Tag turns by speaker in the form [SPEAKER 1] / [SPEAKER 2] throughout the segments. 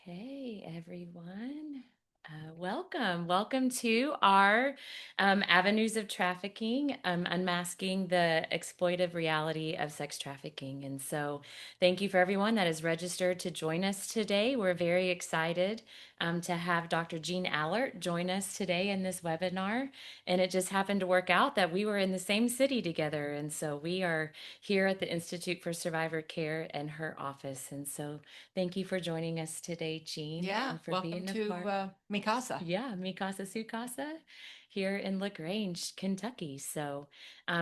[SPEAKER 1] Hey everyone. Welcome to our Avenues of Trafficking, unmasking the exploitive reality of sex trafficking. And so, thank you for everyone that is registered to join us today. We're very excited to have Dr. Jean Allert join us today in this webinar. And it just happened to work out that we were in the same city together. And so, we are here at the Institute for Survivor Care in her office. And so, thank you for joining us today, Jean,
[SPEAKER 2] Yeah,
[SPEAKER 1] and for
[SPEAKER 2] welcome
[SPEAKER 1] being a
[SPEAKER 2] to
[SPEAKER 1] part.
[SPEAKER 2] Mikasa.
[SPEAKER 1] Yeah, Mikasa Sukasa here in LaGrange, Kentucky. So,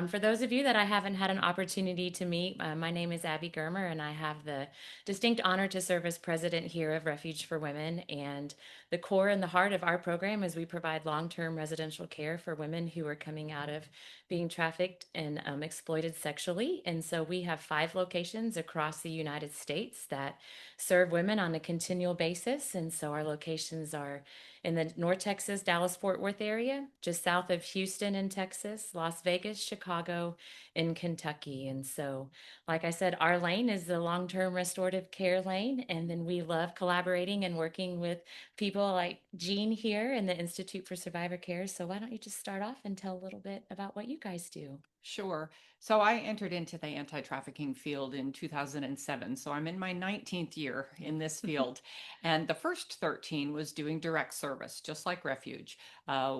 [SPEAKER 1] for those of you that I haven't had an opportunity to meet, my name is Abby Germer, and I have the distinct honor to serve as president here of Refuge for Women. And the core and the heart of our program is we provide long term residential care for women who are coming out of being trafficked and exploited sexually. And so, we have 5 locations across the United States that serve women on a continual basis. And so, our locations are in the North Texas, Dallas Fort Worth area, just south of Houston in Texas, Las Vegas, Chicago, and Kentucky. And so, like I said, our lane is the long term restorative care lane. And then we love collaborating and working with people like Jean here in the Institute for Survivor Care. So, why don't you just start off and tell a little bit about what you guys do?
[SPEAKER 2] Sure. So I entered into the anti-trafficking field in 2007. So I'm in my 19th year in this field. And the first 13 was doing direct service, just like Refuge.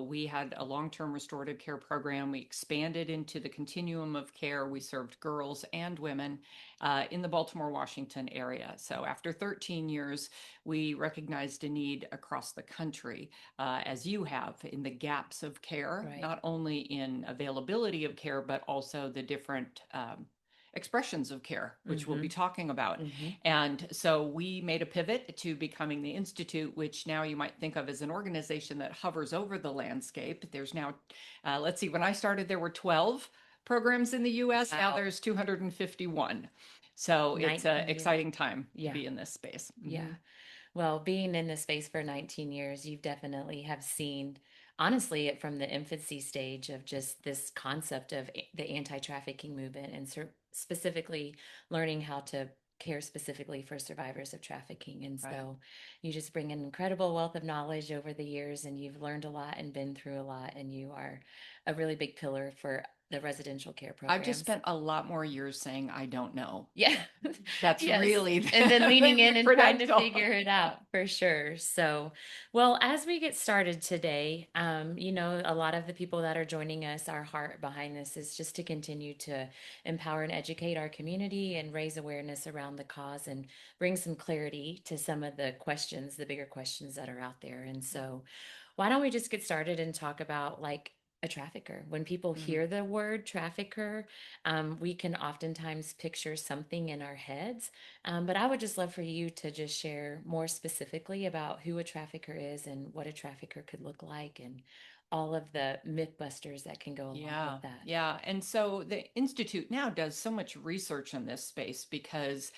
[SPEAKER 2] We had a long-term restorative care program. We expanded into the continuum of care. We served girls and women in the Baltimore, Washington area. So after 13 years, we recognized a need across the country, as you have, in the gaps of care,
[SPEAKER 1] Right.
[SPEAKER 2] not only in availability of care, but also the different expressions of care, which we'll
[SPEAKER 1] Mm-hmm.
[SPEAKER 2] be talking about.
[SPEAKER 1] Mm-hmm.
[SPEAKER 2] And so we made a pivot to becoming the Institute, which now you might think of as an organization that hovers over the landscape. There's now, let's see, when I started, there were 12 programs in the US. Now
[SPEAKER 1] Wow.
[SPEAKER 2] there's 251. So it's an
[SPEAKER 1] 19 years.
[SPEAKER 2] exciting time to
[SPEAKER 1] Yeah.
[SPEAKER 2] be in this space.
[SPEAKER 1] Yeah. Well, being in this space for 19 years, you definitely have seen, honestly, it from the infancy stage of just this concept of the anti-trafficking movement and specifically learning how to care specifically for survivors of trafficking. And
[SPEAKER 2] Right.
[SPEAKER 1] so you just bring an incredible wealth of knowledge over the years, and you've learned a lot and been through a lot, and you are a really big pillar for the residential care
[SPEAKER 2] I've just
[SPEAKER 1] programs.
[SPEAKER 2] spent a lot more years saying I don't know.
[SPEAKER 1] Yeah.
[SPEAKER 2] That's
[SPEAKER 1] Yes.
[SPEAKER 2] really
[SPEAKER 1] And then leaning in
[SPEAKER 2] the
[SPEAKER 1] and trying to
[SPEAKER 2] credential.
[SPEAKER 1] figure it out for sure. So, well, as we get started today, a lot of the people that are joining us, our heart behind this is just to continue to empower and educate our community and raise awareness around the cause and bring some clarity to some of the questions, the bigger questions that are out there. And so, why don't we just get started and talk about like a trafficker? When people
[SPEAKER 2] Mhm.
[SPEAKER 1] hear the word trafficker, we can oftentimes picture something in our heads. But I would just love for you to just share more specifically about who a trafficker is and what a trafficker could look like and all of the myth busters that can go along with
[SPEAKER 2] Yeah,
[SPEAKER 1] that.
[SPEAKER 2] yeah. And so the Institute now does so much research in this space because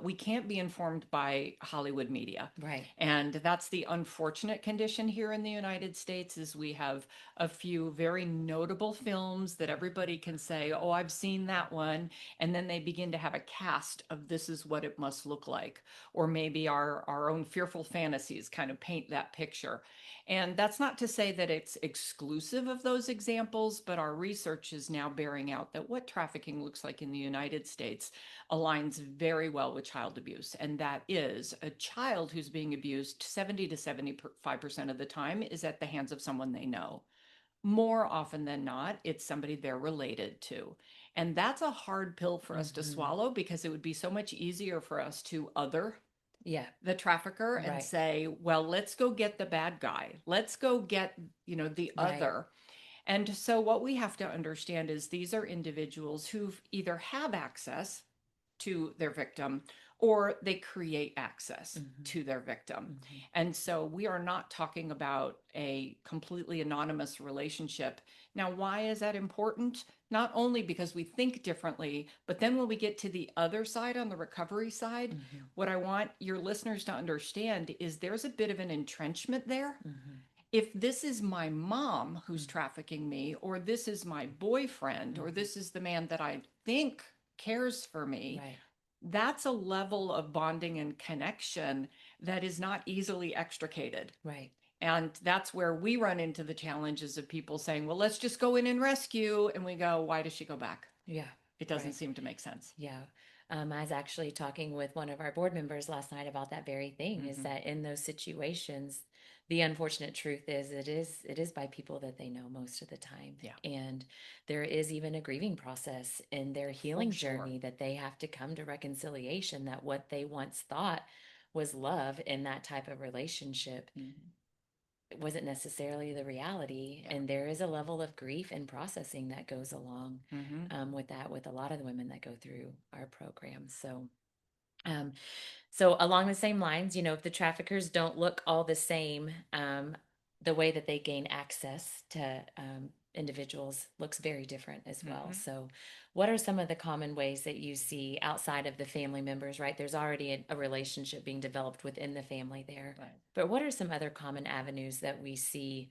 [SPEAKER 2] we can't be informed by Hollywood media.
[SPEAKER 1] Right.
[SPEAKER 2] And that's the unfortunate condition here in the United States is we have a few very notable films that everybody can say, oh, I've seen that one. And then they begin to have a cast of this is what it must look like. Or maybe our own fearful fantasies kind of paint that picture. And that's not to say that it's exclusive of those examples, but our research is now bearing out that what trafficking looks like in the United States aligns very well with child abuse. And that is a child who's being abused 70 to 75% of the time is at the hands of someone they know. More often than not, it's somebody they're related to. And that's a hard pill for us to
[SPEAKER 1] Hmm.
[SPEAKER 2] swallow because it would be so much easier for us to other
[SPEAKER 1] Yeah.
[SPEAKER 2] the trafficker and
[SPEAKER 1] Right.
[SPEAKER 2] say, well, let's go get the bad guy. Let's go get, the
[SPEAKER 1] Right.
[SPEAKER 2] other. And so what we have to understand is these are individuals who either have access to their victim or they create access
[SPEAKER 1] Hmm.
[SPEAKER 2] to their victim.
[SPEAKER 1] Hmm.
[SPEAKER 2] And so we are not talking about a completely anonymous relationship. Now, why is that important? Not only because we think differently, but then when we get to the other side on the recovery side,
[SPEAKER 1] Hmm.
[SPEAKER 2] what I want your listeners to understand is there's a bit of an entrenchment there.
[SPEAKER 1] Hmm.
[SPEAKER 2] If this is my mom who's
[SPEAKER 1] Hmm.
[SPEAKER 2] trafficking me, or this is my boyfriend, or
[SPEAKER 1] Hmm.
[SPEAKER 2] this is the man that I think cares for me,
[SPEAKER 1] Right.
[SPEAKER 2] that's a level of bonding and connection that is not easily extricated.
[SPEAKER 1] Right.
[SPEAKER 2] And that's where we run into the challenges of people saying, well, let's just go in and rescue. And we go, why does she go back?
[SPEAKER 1] Yeah.
[SPEAKER 2] It doesn't
[SPEAKER 1] Right.
[SPEAKER 2] seem to make sense.
[SPEAKER 1] Yeah. I was actually talking with one of our board members last night about that very thing, is
[SPEAKER 2] Hmm.
[SPEAKER 1] that in those situations, the unfortunate truth is it is by people that they know most of the time.
[SPEAKER 2] Yeah,
[SPEAKER 1] And there is even a grieving process in their
[SPEAKER 2] for
[SPEAKER 1] healing
[SPEAKER 2] sure.
[SPEAKER 1] journey that they have to come to reconciliation that what they once thought was love in that type of relationship
[SPEAKER 2] Mhm.
[SPEAKER 1] wasn't necessarily the reality.
[SPEAKER 2] Yeah.
[SPEAKER 1] And there is a level of grief and processing that goes along
[SPEAKER 2] Hmm.
[SPEAKER 1] with that, with a lot of the women that go through our program. Um, so along the same lines, if the traffickers don't look all the same, the way that they gain access to individuals looks very different as well.
[SPEAKER 2] Hmm.
[SPEAKER 1] So, what are some of the common ways that you see outside of the family members, right? There's already a relationship being developed within the family there.
[SPEAKER 2] Right.
[SPEAKER 1] But what are some other common avenues that we see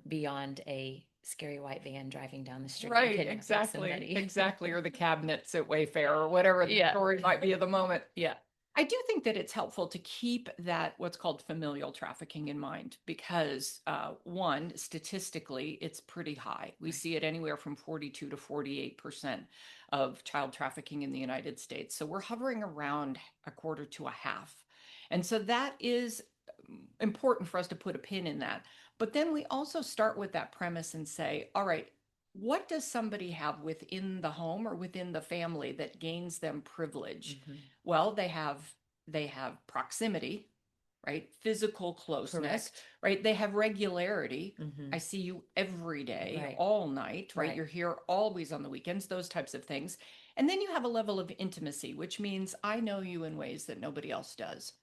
[SPEAKER 1] beyond a scary white van driving down the street and
[SPEAKER 2] Right,
[SPEAKER 1] kidnapping
[SPEAKER 2] exactly,
[SPEAKER 1] somebody?
[SPEAKER 2] exactly. Or the cabinets at Wayfair or whatever the
[SPEAKER 1] Yeah.
[SPEAKER 2] story might be at the moment.
[SPEAKER 1] Yeah.
[SPEAKER 2] I do think that it's helpful to keep that what's called familial trafficking in mind because, one, statistically, it's pretty high. We
[SPEAKER 1] Right.
[SPEAKER 2] see it anywhere from 42 to 48% of child trafficking in the United States. So we're hovering around a quarter to a half. And so that is important for us to put a pin in that. But then we also start with that premise and say, all right, what does somebody have within the home or within the family that gains them privilege?
[SPEAKER 1] Hmm.
[SPEAKER 2] Well, they have proximity, right? Physical closeness,
[SPEAKER 1] Correct.
[SPEAKER 2] right? They have regularity.
[SPEAKER 1] Hmm.
[SPEAKER 2] I see you every day,
[SPEAKER 1] Right.
[SPEAKER 2] all night, right?
[SPEAKER 1] Right.
[SPEAKER 2] You're here always on the weekends, those types of things. And then you have a level of intimacy, which means I know you in ways that nobody else does.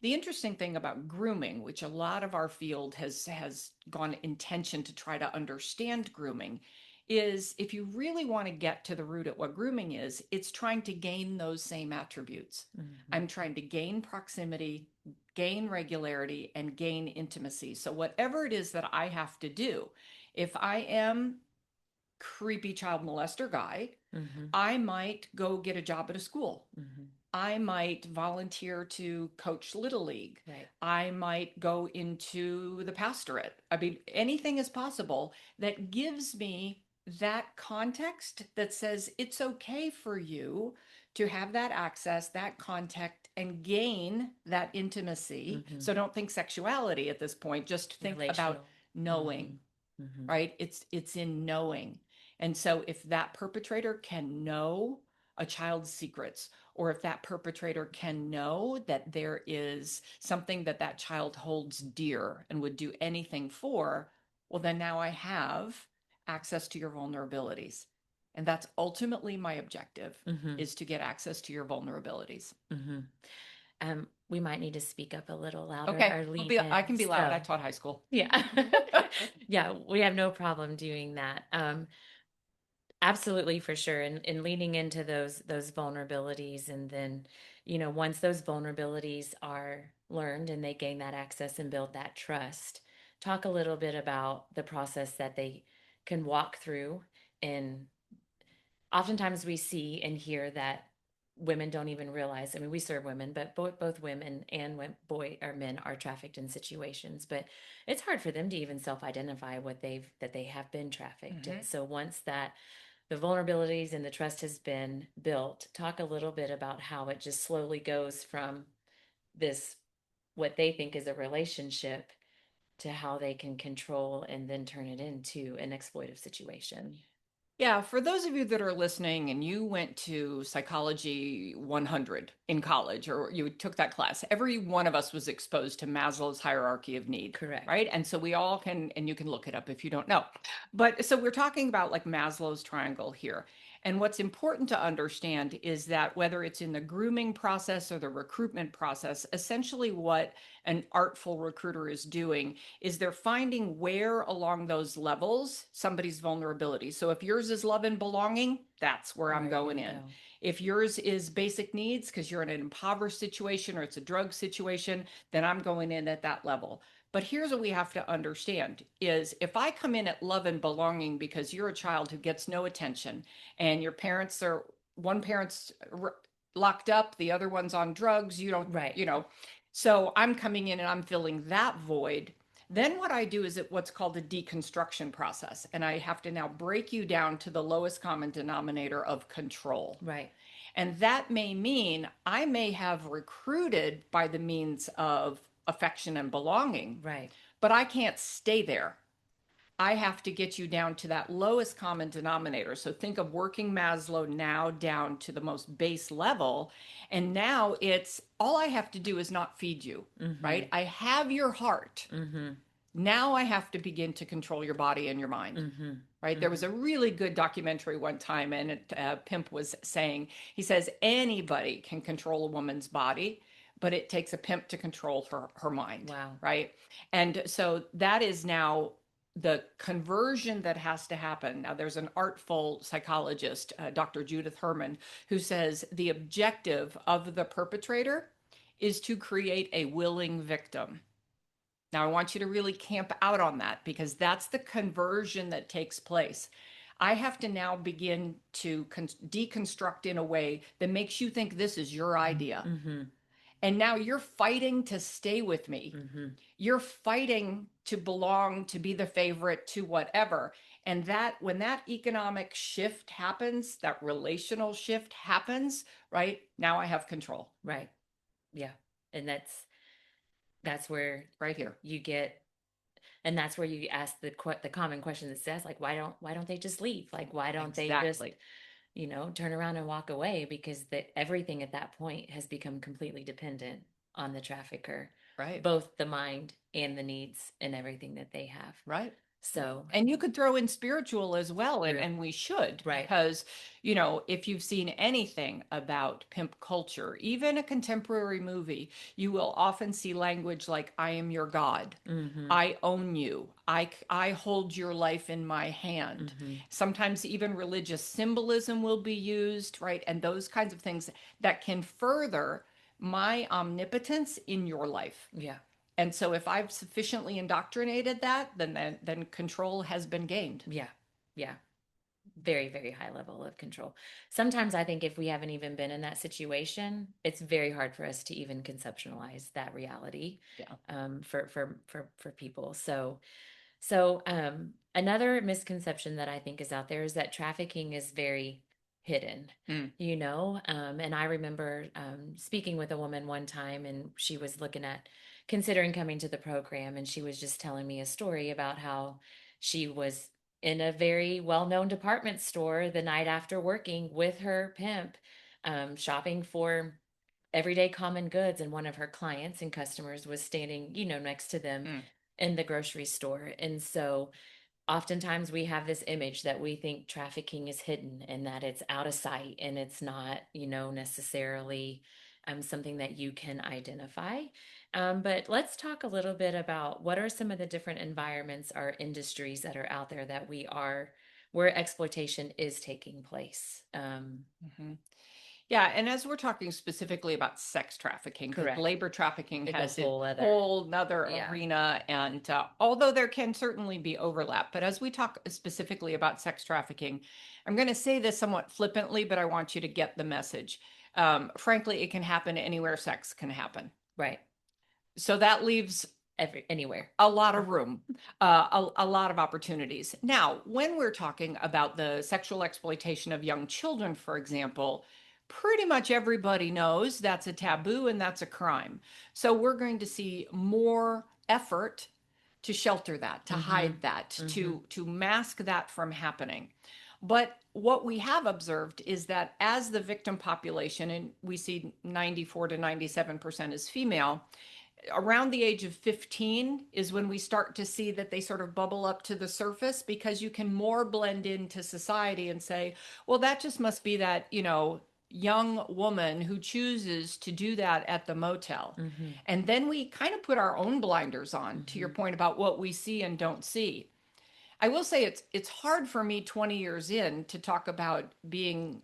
[SPEAKER 2] The interesting thing about grooming, which a lot of our field has gone intention to try to understand grooming, is if you really want to get to the root at what grooming is, it's trying to gain those same attributes.
[SPEAKER 1] Hmm.
[SPEAKER 2] I'm trying to gain proximity, gain regularity, and gain intimacy. So whatever it is that I have to do, if I am creepy child molester guy,
[SPEAKER 1] Hmm.
[SPEAKER 2] I might go get a job at a school.
[SPEAKER 1] Hmm.
[SPEAKER 2] I might volunteer to coach Little League.
[SPEAKER 1] Right.
[SPEAKER 2] I might go into the pastorate. I mean, anything is possible that gives me that context that says it's okay for you to have that access, that contact, and gain that intimacy.
[SPEAKER 1] Hmm.
[SPEAKER 2] So don't think sexuality at this point, just think about
[SPEAKER 1] Relational.
[SPEAKER 2] knowing,
[SPEAKER 1] Hmm. Hmm.
[SPEAKER 2] right? It's in knowing. And so if that perpetrator can know a child's secrets, or if that perpetrator can know that there is something that that child holds dear and would do anything for, well, then now I have access to your vulnerabilities. And that's ultimately my objective,
[SPEAKER 1] Hmm.
[SPEAKER 2] is to get access to your vulnerabilities.
[SPEAKER 1] Hmm. We might need to speak up a little louder
[SPEAKER 2] Okay,
[SPEAKER 1] or lean
[SPEAKER 2] I
[SPEAKER 1] in.
[SPEAKER 2] can be loud. I
[SPEAKER 1] So,
[SPEAKER 2] taught high school.
[SPEAKER 1] yeah. Yeah, we have no problem doing that. Absolutely, for sure. And leaning into those vulnerabilities, and then, once those vulnerabilities are learned and they gain that access and build that trust, talk a little bit about the process that they can walk through. And oftentimes we see and hear that women don't even realize. I mean, we serve women, but both women and boy or men are trafficked in situations. But it's hard for them to even self-identify that they have been trafficked.
[SPEAKER 2] Mhm.
[SPEAKER 1] And so once that the vulnerabilities and the trust has been built, talk a little bit about how it just slowly goes from this, what they think is a relationship, to how they can control and then turn it into an exploitive situation.
[SPEAKER 2] Yeah, for those of you that are listening and you went to Psychology 100 in college or you took that class, every one of us was exposed to Maslow's hierarchy of need,
[SPEAKER 1] Correct.
[SPEAKER 2] right? And so we all can, and you can look it up if you don't know. But so we're talking about like Maslow's triangle here. And what's important to understand is that whether it's in the grooming process or the recruitment process, essentially what an artful recruiter is doing is they're finding where along those levels somebody's vulnerability. So if yours is love and belonging, that's where I'm
[SPEAKER 1] Where you're
[SPEAKER 2] going
[SPEAKER 1] gonna
[SPEAKER 2] in.
[SPEAKER 1] go.
[SPEAKER 2] If yours is basic needs because you're in an impoverished situation or it's a drug situation, then I'm going in at that level. But here's what we have to understand is if I come in at love and belonging because you're a child who gets no attention and your parents are one parent's locked up, the other one's on drugs, you don't,
[SPEAKER 1] Right.
[SPEAKER 2] you know, So I'm coming in and I'm filling that void. Then what I do is what's called a deconstruction process. And I have to now break you down to the lowest common denominator of control.
[SPEAKER 1] Right.
[SPEAKER 2] And that may mean I may have recruited by the means of affection and belonging,
[SPEAKER 1] Right.
[SPEAKER 2] but I can't stay there. I have to get you down to that lowest common denominator. So think of working Maslow now down to the most base level. And now it's all I have to do is not feed you,
[SPEAKER 1] Mm-hmm.
[SPEAKER 2] right? I have your heart.
[SPEAKER 1] Mm-hmm.
[SPEAKER 2] Now I have to begin to control your body and your mind,
[SPEAKER 1] Mm-hmm.
[SPEAKER 2] right? There
[SPEAKER 1] Mm-hmm.
[SPEAKER 2] was a really good documentary one time, and Pimp was saying, he says, anybody can control a woman's body, but it takes a pimp to control her mind,
[SPEAKER 1] Wow.
[SPEAKER 2] right? And so that is now the conversion that has to happen. Now, there's an artful psychologist, Dr. Judith Herman, who says the objective of the perpetrator is to create a willing victim. Now, I want you to really camp out on that because that's the conversion that takes place. I have to now begin to deconstruct in a way that makes you think this is your idea.
[SPEAKER 1] Mm-hmm.
[SPEAKER 2] And now you're fighting to stay with me.
[SPEAKER 1] Mm-hmm.
[SPEAKER 2] You're fighting to belong, to be the favorite, to whatever. And that when that economic shift happens, that relational shift happens, right? Now I have control
[SPEAKER 1] Right. Yeah. And that's where
[SPEAKER 2] right here.
[SPEAKER 1] you get, and that's where you ask the common question that says, like, why don't they just leave? Like, why don't they just,
[SPEAKER 2] Exactly.
[SPEAKER 1] turn around and walk away? Because everything at that point has become completely dependent on the trafficker,
[SPEAKER 2] Right.
[SPEAKER 1] both the mind and the needs and everything that they have.
[SPEAKER 2] Right.
[SPEAKER 1] So
[SPEAKER 2] And you could throw in spiritual as well,
[SPEAKER 1] true.
[SPEAKER 2] and we should,
[SPEAKER 1] Right.
[SPEAKER 2] because, if you've seen anything about pimp culture, even a contemporary movie, you will often see language like, I am your God.
[SPEAKER 1] Mm-hmm.
[SPEAKER 2] I own you. I hold your life in my hand.
[SPEAKER 1] Mm-hmm.
[SPEAKER 2] Sometimes even religious symbolism will be used, right? And those kinds of things that can further my omnipotence in your life.
[SPEAKER 1] Yeah.
[SPEAKER 2] And so if I've sufficiently indoctrinated that, then control has been gained.
[SPEAKER 1] Yeah. Yeah. Very, very high level of control. Sometimes I think if we haven't even been in that situation, it's very hard for us to even conceptualize that reality,
[SPEAKER 2] Yeah.
[SPEAKER 1] for people. So another misconception that I think is out there is that trafficking is very hidden,
[SPEAKER 2] Mm.
[SPEAKER 1] and I remember speaking with a woman one time, and she was looking at considering coming to the program, and she was just telling me a story about how she was in a very well-known department store the night after working with her pimp, shopping for everyday common goods, and one of her clients and customers was standing, next to them
[SPEAKER 2] Mm.
[SPEAKER 1] in the grocery store. And so oftentimes we have this image that we think trafficking is hidden and that it's out of sight and it's not, necessarily something that you can identify. But let's talk a little bit about what are some of the different environments or industries that are out there that where exploitation is taking place.
[SPEAKER 2] Mhm. Yeah, and as we're talking specifically about sex trafficking, because
[SPEAKER 1] Correct.
[SPEAKER 2] labor trafficking
[SPEAKER 1] Like a
[SPEAKER 2] has its
[SPEAKER 1] whole other,
[SPEAKER 2] whole nother
[SPEAKER 1] yeah,
[SPEAKER 2] arena, and although there can certainly be overlap, but as we talk specifically about sex trafficking, I'm going to say this somewhat flippantly, but I want you to get the message. Frankly, it can happen anywhere sex can happen.
[SPEAKER 1] right.
[SPEAKER 2] So that leaves
[SPEAKER 1] Anywhere.
[SPEAKER 2] a lot of room, a lot of opportunities. Now, when we're talking about the sexual exploitation of young children, for example, pretty much everybody knows that's a taboo and that's a crime. So we're going to see more effort to shelter that, to
[SPEAKER 1] Mm-hmm.
[SPEAKER 2] hide that,
[SPEAKER 1] Mm-hmm.
[SPEAKER 2] to mask that from happening. But what we have observed is that as the victim population, and we see 94 to 97% is female, around the age of 15 is when we start to see that they sort of bubble up to the surface because you can more blend into society and say, well, that just must be that, young woman who chooses to do that at the motel.
[SPEAKER 1] Mm-hmm.
[SPEAKER 2] And then we kind of put our own blinders on, to your
[SPEAKER 1] Mm-hmm.
[SPEAKER 2] point about what we see and don't see. I will say it's hard for me 20 years in to talk about being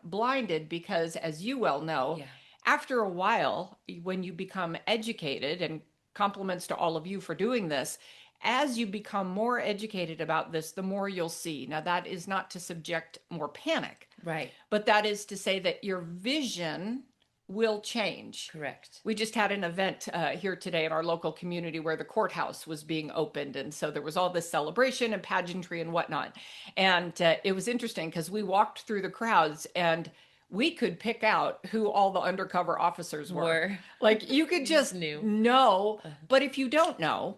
[SPEAKER 2] blinded because, as you well know,
[SPEAKER 1] Yeah.
[SPEAKER 2] after a while, when you become educated, and compliments to all of you for doing this, as you become more educated about this, the more you'll see. Now, that is not to subject more panic,
[SPEAKER 1] Right.
[SPEAKER 2] but that is to say that your vision will change.
[SPEAKER 1] Correct.
[SPEAKER 2] We just had an event here today in our local community where the courthouse was being opened. And so there was all this celebration and pageantry and whatnot. And it was interesting because we walked through the crowds and we could pick out who all the undercover officers were.
[SPEAKER 1] Were
[SPEAKER 2] Like you could
[SPEAKER 1] you just
[SPEAKER 2] just
[SPEAKER 1] knew
[SPEAKER 2] know, but if you don't know,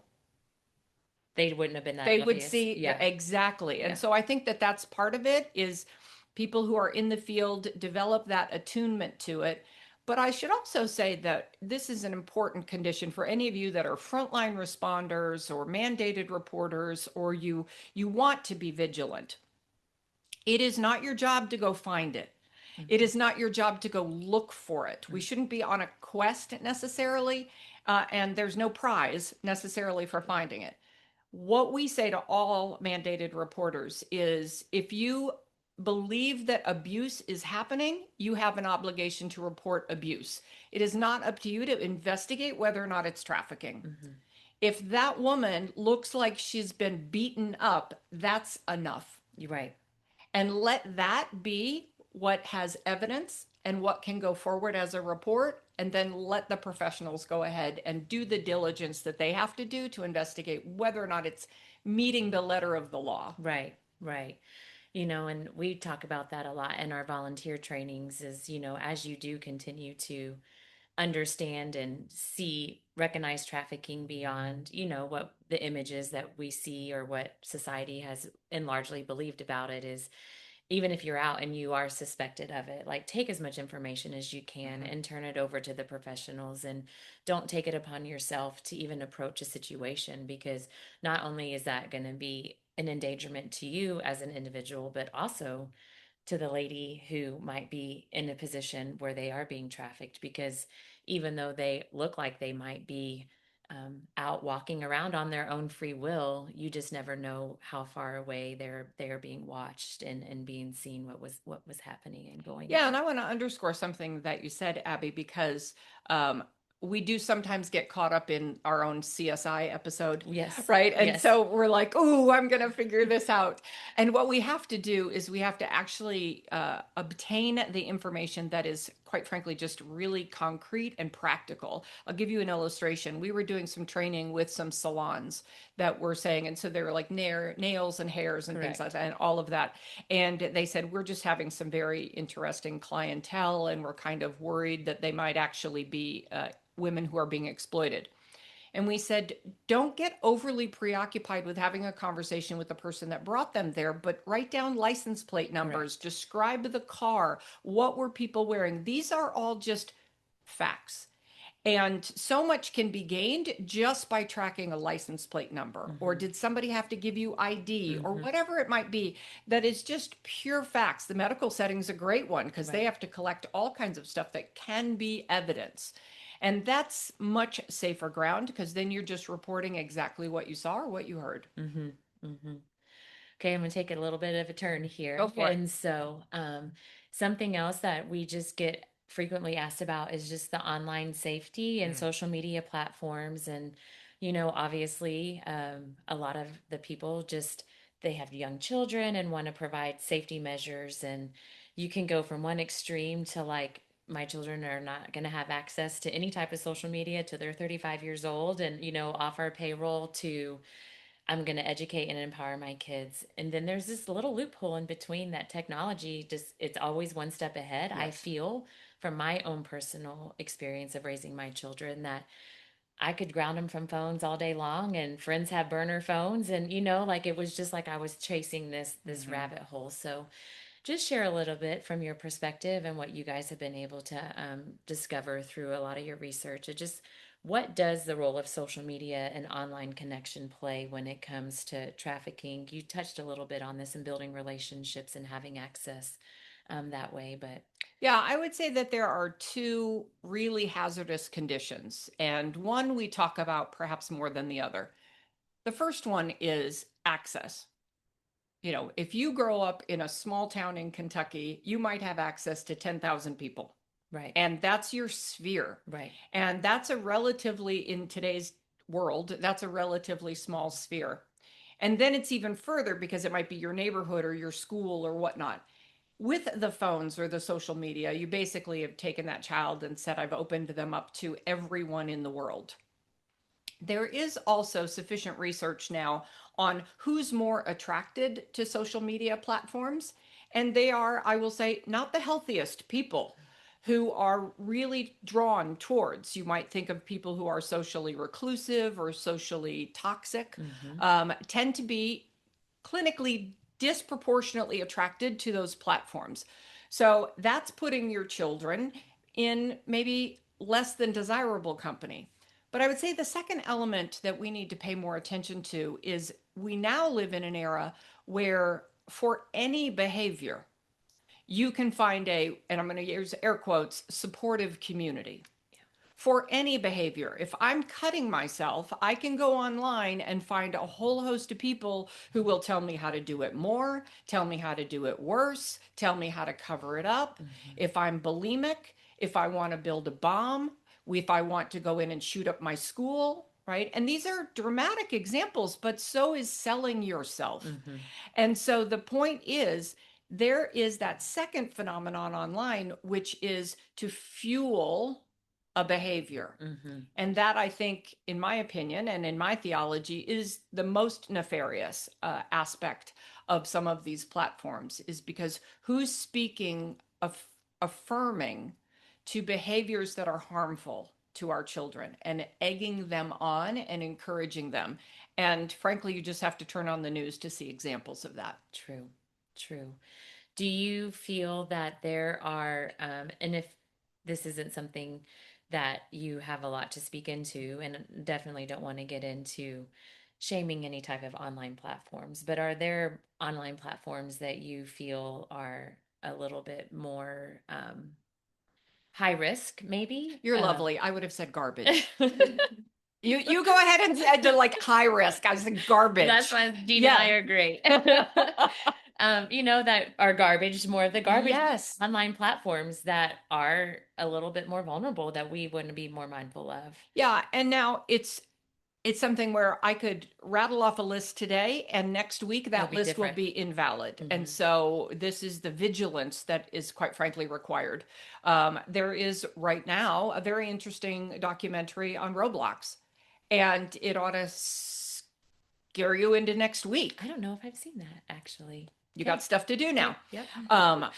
[SPEAKER 1] they wouldn't have been that
[SPEAKER 2] they would
[SPEAKER 1] obvious.
[SPEAKER 2] see
[SPEAKER 1] Yeah.
[SPEAKER 2] exactly. And
[SPEAKER 1] Yeah.
[SPEAKER 2] so I think that that's part of it is people who are in the field develop that attunement to it. But I should also say that this is an important condition for any of you that are frontline responders or mandated reporters, or you want to be vigilant. It is not your job to go find it. It
[SPEAKER 1] Mhm.
[SPEAKER 2] is not your job to go look for it. We shouldn't be on a quest necessarily, and there's no prize necessarily for finding it. What we say to all mandated reporters is if you believe that abuse is happening, you have an obligation to report abuse. It is not up to you to investigate whether or not it's trafficking.
[SPEAKER 1] Mhm.
[SPEAKER 2] If that woman looks like she's been beaten up, that's enough.
[SPEAKER 1] You're right.
[SPEAKER 2] And let that be what has evidence and what can go forward as a report. And then let the professionals go ahead and do the diligence that they have to do to investigate whether or not it's meeting the letter of the law.
[SPEAKER 1] Right. Right. And we talk about that a lot in our volunteer trainings is, as you do continue to understand and see, recognize trafficking beyond, what the images that we see or what society has and largely believed about it is, even if you're out and you are suspected of it, like take as much information as you can
[SPEAKER 2] Mhm.
[SPEAKER 1] and turn it over to the professionals and don't take it upon yourself to even approach a situation because not only is that going to be an endangerment to you as an individual, but also to the lady who might be in a position where they are being trafficked because even though they look like they might be out walking around on their own free will, you just never know how far away they're being watched and being seen what was happening and going
[SPEAKER 2] Yeah,
[SPEAKER 1] on.
[SPEAKER 2] and I want to underscore something that you said, Abby, because um, we do sometimes get caught up in our own CSI episode,
[SPEAKER 1] Yes,
[SPEAKER 2] right? And
[SPEAKER 1] yes,
[SPEAKER 2] so we're like, oh, I'm going to figure this out. And what we have to do is we have to actually obtain the information that is, quite frankly, just really concrete and practical. I'll give you an illustration. We were doing some training with some salons that were saying, and so they were like nails and hairs and things like
[SPEAKER 1] correct.
[SPEAKER 2] that, and all of that. And they said, we're just having some very interesting clientele, and we're kind of worried that they might actually be women who are being exploited. And we said, don't get overly preoccupied with having a conversation with the person that brought them there, but write down license plate numbers,
[SPEAKER 1] Correct.
[SPEAKER 2] describe the car, what were people wearing. These are all just facts. And so much can be gained just by tracking a license plate number. Or
[SPEAKER 1] Mm-hmm.
[SPEAKER 2] did somebody have to give you ID or
[SPEAKER 1] Mm-hmm.
[SPEAKER 2] whatever it might be that is just pure facts? The medical setting's a great one because they
[SPEAKER 1] Right.
[SPEAKER 2] have to collect all kinds of stuff that can be evidence. And that's much safer ground because then you're just reporting exactly what you saw or what you heard.
[SPEAKER 1] Mm-hmm. Mm-hmm. Okay, I'm going to take a little bit of a turn
[SPEAKER 2] Go
[SPEAKER 1] here.
[SPEAKER 2] for it.
[SPEAKER 1] And so, something else that we just get frequently asked about is just the online safety and
[SPEAKER 2] Mm.
[SPEAKER 1] social media platforms. And, obviously, a lot of the people just they have young children and want to provide safety measures. And you can go from one extreme to like, my children are not going to have access to any type of social media till they're 35 years old and, offer payroll to I'm going to educate and empower my kids. And then there's this little loophole in between that technology just it's always one step ahead. I
[SPEAKER 2] Yes.
[SPEAKER 1] feel from my own personal experience of raising my children that I could ground them from phones all day long and friends have burner phones and like it was just like I was chasing this
[SPEAKER 2] Hmm.
[SPEAKER 1] rabbit hole. So just share a little bit from your perspective and what you guys have been able to discover through a lot of your research. It just what does the role of social media and online connection play when it comes to trafficking? You touched a little bit on this in building relationships and having access that way, but
[SPEAKER 2] Yeah, I would say that there are two really hazardous conditions, and one we talk about perhaps more than the other. The first one is access. If you grow up in a small town in Kentucky, you might have access to 10,000 people,
[SPEAKER 1] right,
[SPEAKER 2] and that's your sphere.
[SPEAKER 1] right,
[SPEAKER 2] And that's a relatively, in today's world, that's a relatively small sphere. And then it's even further because it might be your neighborhood or your school or whatnot. with the phones or the social media, you basically have taken that child and said, I've opened them up to everyone in the world. There is also sufficient research now on who's more attracted to social media platforms. And they are, I will say, not the healthiest people who are really drawn towards. You might think of people who are socially reclusive or socially toxic,
[SPEAKER 1] Hmm.
[SPEAKER 2] tend to be clinically disproportionately attracted to those platforms. So that's putting your children in maybe less than desirable company. But I would say the second element that we need to pay more attention to is we now live in an era where for any behavior, you can find a, and I'm going to use air quotes, supportive community for any behavior. If I'm cutting myself, I can go online and find a whole host of people who will tell me how to do it more, tell me how to do it worse, tell me how to cover it up.
[SPEAKER 1] Hmm.
[SPEAKER 2] If I'm bulimic, if I want to build a bomb, if I want to go in and shoot up my school, right? And these are dramatic examples, but so is selling yourself.
[SPEAKER 1] Hmm.
[SPEAKER 2] And so the point is, there is that second phenomenon online, which is to fuel a behavior.
[SPEAKER 1] Hmm.
[SPEAKER 2] And that, I think, in my opinion and in my theology, is the most nefarious aspect of some of these platforms, is because who's speaking, affirming to behaviors that are harmful to our children and egging them on and encouraging them. And frankly, you just have to turn on the news to see examples of that.
[SPEAKER 1] True, true. Do you feel that there are, and if this isn't something that you have a lot to speak into, and definitely don't want to get into shaming any type of online platforms, but are there online platforms that you feel are a little bit more high risk, maybe?
[SPEAKER 2] You're lovely. I would have said garbage. You go ahead and said to like high risk. I said
[SPEAKER 1] That's
[SPEAKER 2] garbage.
[SPEAKER 1] why Dean and I
[SPEAKER 2] Yeah.
[SPEAKER 1] are great. That are garbage, more of the garbage
[SPEAKER 2] Yes.
[SPEAKER 1] online platforms that are a little bit more vulnerable that we wouldn't be more mindful of.
[SPEAKER 2] Yeah. And now it's something where I could rattle off a list today, and next week
[SPEAKER 1] It'll
[SPEAKER 2] that
[SPEAKER 1] be
[SPEAKER 2] list will
[SPEAKER 1] different.
[SPEAKER 2] be invalid. And
[SPEAKER 1] Hmm.
[SPEAKER 2] so this is the vigilance that is quite frankly required. There is right now a very interesting documentary on Roblox, and it ought to scare you into next week.
[SPEAKER 1] I don't know if I've seen that actually.
[SPEAKER 2] You got
[SPEAKER 1] Okay.
[SPEAKER 2] stuff to do now.
[SPEAKER 1] Okay. Yep.
[SPEAKER 2] Um,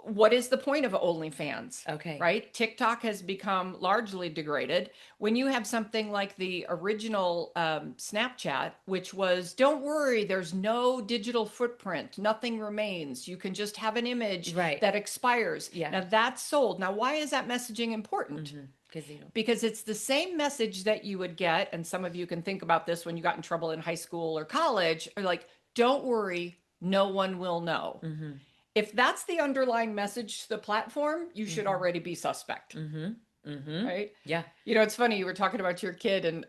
[SPEAKER 2] what is the point of OnlyFans?
[SPEAKER 1] Okay.
[SPEAKER 2] Right? TikTok has become largely degraded. When you have something like the original Snapchat, which was, don't worry, there's no digital footprint, nothing remains. You can just have an image
[SPEAKER 1] Right.
[SPEAKER 2] that expires.
[SPEAKER 1] Yeah.
[SPEAKER 2] Now that's sold. Now, why is that messaging important?
[SPEAKER 1] Because you know.
[SPEAKER 2] Because it's the same message that you would get, and some of you can think about this when you got in trouble in high school or college, or like, don't worry, no one will know.
[SPEAKER 1] Mm-hmm.
[SPEAKER 2] If that's the underlying message to the platform, you should
[SPEAKER 1] Mm-hmm.
[SPEAKER 2] already be suspect,
[SPEAKER 1] Mm-hmm. Mm-hmm.
[SPEAKER 2] right?
[SPEAKER 1] Yeah.
[SPEAKER 2] It's funny, you were talking about your kid, and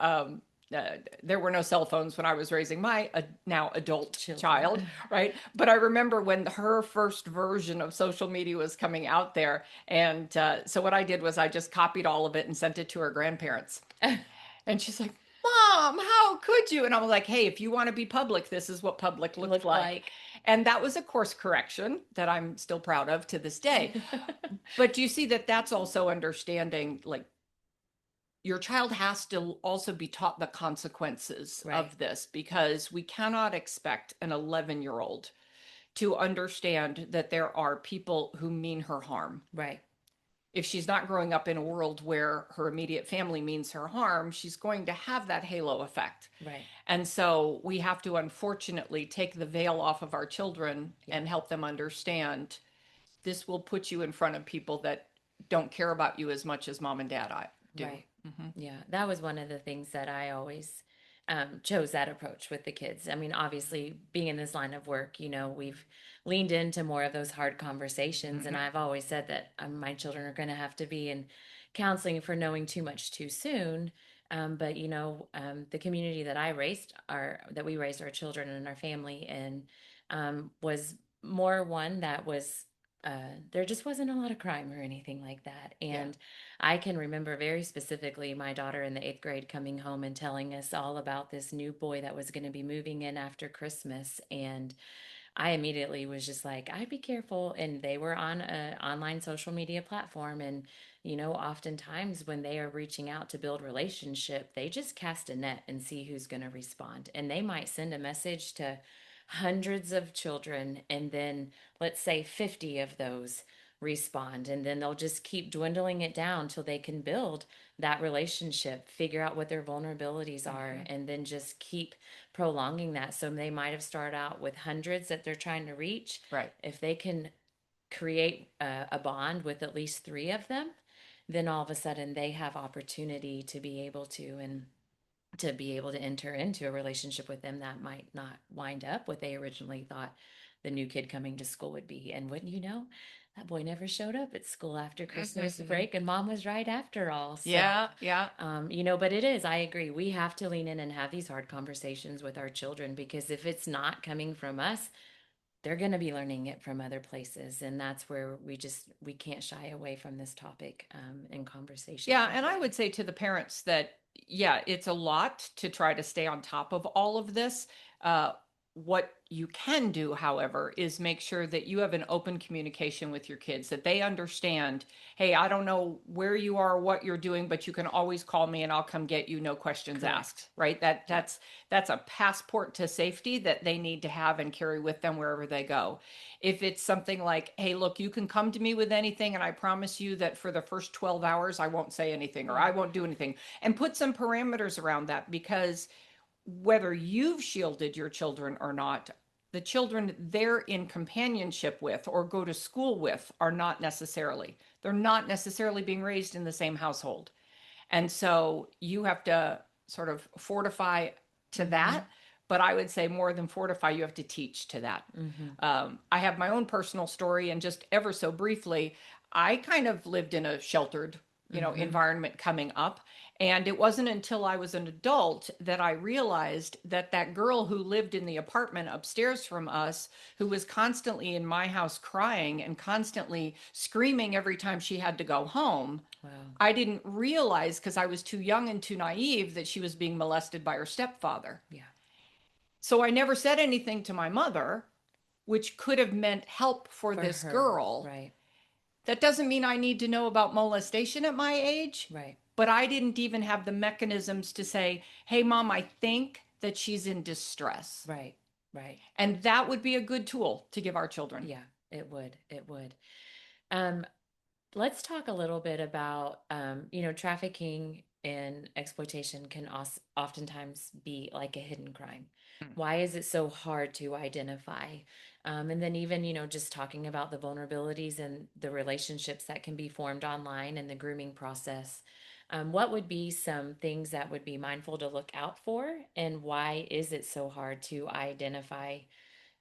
[SPEAKER 2] there were no cell phones when I was raising my now adult child,
[SPEAKER 1] Children.
[SPEAKER 2] right? But I remember when her first version of social media was coming out there. And so what I did was I just copied all of it and sent it to her grandparents. And she's like, Mom, how could you? And I was like, hey, if you want to be public, this is what public looks
[SPEAKER 1] Look
[SPEAKER 2] like.
[SPEAKER 1] like.
[SPEAKER 2] And that was a course correction that I'm still proud of to this day. But do you see that that's also understanding, like, your child has to also be taught the consequences
[SPEAKER 1] Right.
[SPEAKER 2] of this, because we cannot expect an 11-year-old to understand that there are people who mean her harm.
[SPEAKER 1] Right.
[SPEAKER 2] If she's not growing up in a world where her immediate family means her harm, she's going to have that halo effect.
[SPEAKER 1] Right.
[SPEAKER 2] And so we have to unfortunately take the veil off of our children and help them understand this will put you in front of people that don't care about you as much as mom and dad do.
[SPEAKER 1] Right. Yeah, that was one of the things that I always chose that approach with the kids. I mean, obviously, being in this line of work, we've leaned into more of those hard conversations. And
[SPEAKER 2] Mm-hmm.
[SPEAKER 1] I've always said that my children are going to have to be in counseling for knowing too much too soon. But, the community that we raised our children and our family in was more one that was there just wasn't a lot of crime or anything like that.
[SPEAKER 2] Yeah.
[SPEAKER 1] And I can remember very specifically my daughter in the eighth grade coming home and telling us all about this new boy that was going to be moving in after Christmas. And I immediately was just like, I'd be careful. And they were on an online social media platform. And, oftentimes when they are reaching out to build relationship, they just cast a net and see who's going to respond. And they might send a message to hundreds of children. And then let's say 50 of those respond. And then they'll just keep dwindling it down till they can build that relationship, figure out what their vulnerabilities are,
[SPEAKER 2] Mhm.
[SPEAKER 1] and then just keep prolonging that. So they might have started out with hundreds that they're trying to reach.
[SPEAKER 2] Right.
[SPEAKER 1] If they can create a bond with at least three of them, then all of a sudden they have opportunity to be able to enter into a relationship with them that might not wind up what they originally thought the new kid coming to school would be. And wouldn't you know, that boy never showed up at school after Christmas
[SPEAKER 2] Mhm.
[SPEAKER 1] break, and mom was right after all. So,
[SPEAKER 2] Yeah, yeah.
[SPEAKER 1] but it is, I agree. We have to lean in and have these hard conversations with our children, because if it's not coming from us, they're going to be learning it from other places. And that's where we can't shy away from this topic in conversation.
[SPEAKER 2] Yeah, and I would say to the parents that, yeah, it's a lot to try to stay on top of all of this. What you can do, however, is make sure that you have an open communication with your kids, that they understand, hey, I don't know where you are, what you're doing, but you can always call me and I'll come get you, no questions asked,
[SPEAKER 1] Correct.
[SPEAKER 2] right?
[SPEAKER 1] Yeah.
[SPEAKER 2] That's a passport to safety that they need to have and carry with them wherever they go. If it's something like, hey, look, you can come to me with anything, and I promise you that for the first 12 hours, I won't say anything or
[SPEAKER 1] Yeah.
[SPEAKER 2] I won't do anything, and put some parameters around that, because whether you've shielded your children or not, the children they're in companionship with or go to school with are not necessarily. They're not necessarily being raised in the same household. And so you have to sort of fortify to
[SPEAKER 1] Mm-hmm.
[SPEAKER 2] that. But I would say more than fortify, you have to teach to that.
[SPEAKER 1] Mm-hmm.
[SPEAKER 2] I have my own personal story, and just ever so briefly, I kind of lived in a sheltered,
[SPEAKER 1] Mm-hmm.
[SPEAKER 2] environment coming up. And it wasn't until I was an adult that I realized that that girl who lived in the apartment upstairs from us, who was constantly in my house crying and constantly screaming every time she had to go home,
[SPEAKER 1] Wow.
[SPEAKER 2] I didn't realize, because I was too young and too naive, that she was being molested by her stepfather.
[SPEAKER 1] Yeah.
[SPEAKER 2] So I never said anything to my mother, which could have meant help for
[SPEAKER 1] For
[SPEAKER 2] this
[SPEAKER 1] her.
[SPEAKER 2] girl.
[SPEAKER 1] Right.
[SPEAKER 2] That doesn't mean I need to know about molestation at my age,
[SPEAKER 1] Right.
[SPEAKER 2] but I didn't even have the mechanisms to say, hey, mom, I think that she's in distress.
[SPEAKER 1] Right. Right.
[SPEAKER 2] And that would be a good tool to give our children.
[SPEAKER 1] Yeah, it would. It would. Um, let's talk a little bit about, trafficking and exploitation can oftentimes be like a hidden crime. Why is it so hard to identify? And then even, just talking about the vulnerabilities and the relationships that can be formed online and the grooming process. What would be some things that would be mindful to look out for? And why is it so hard to identify?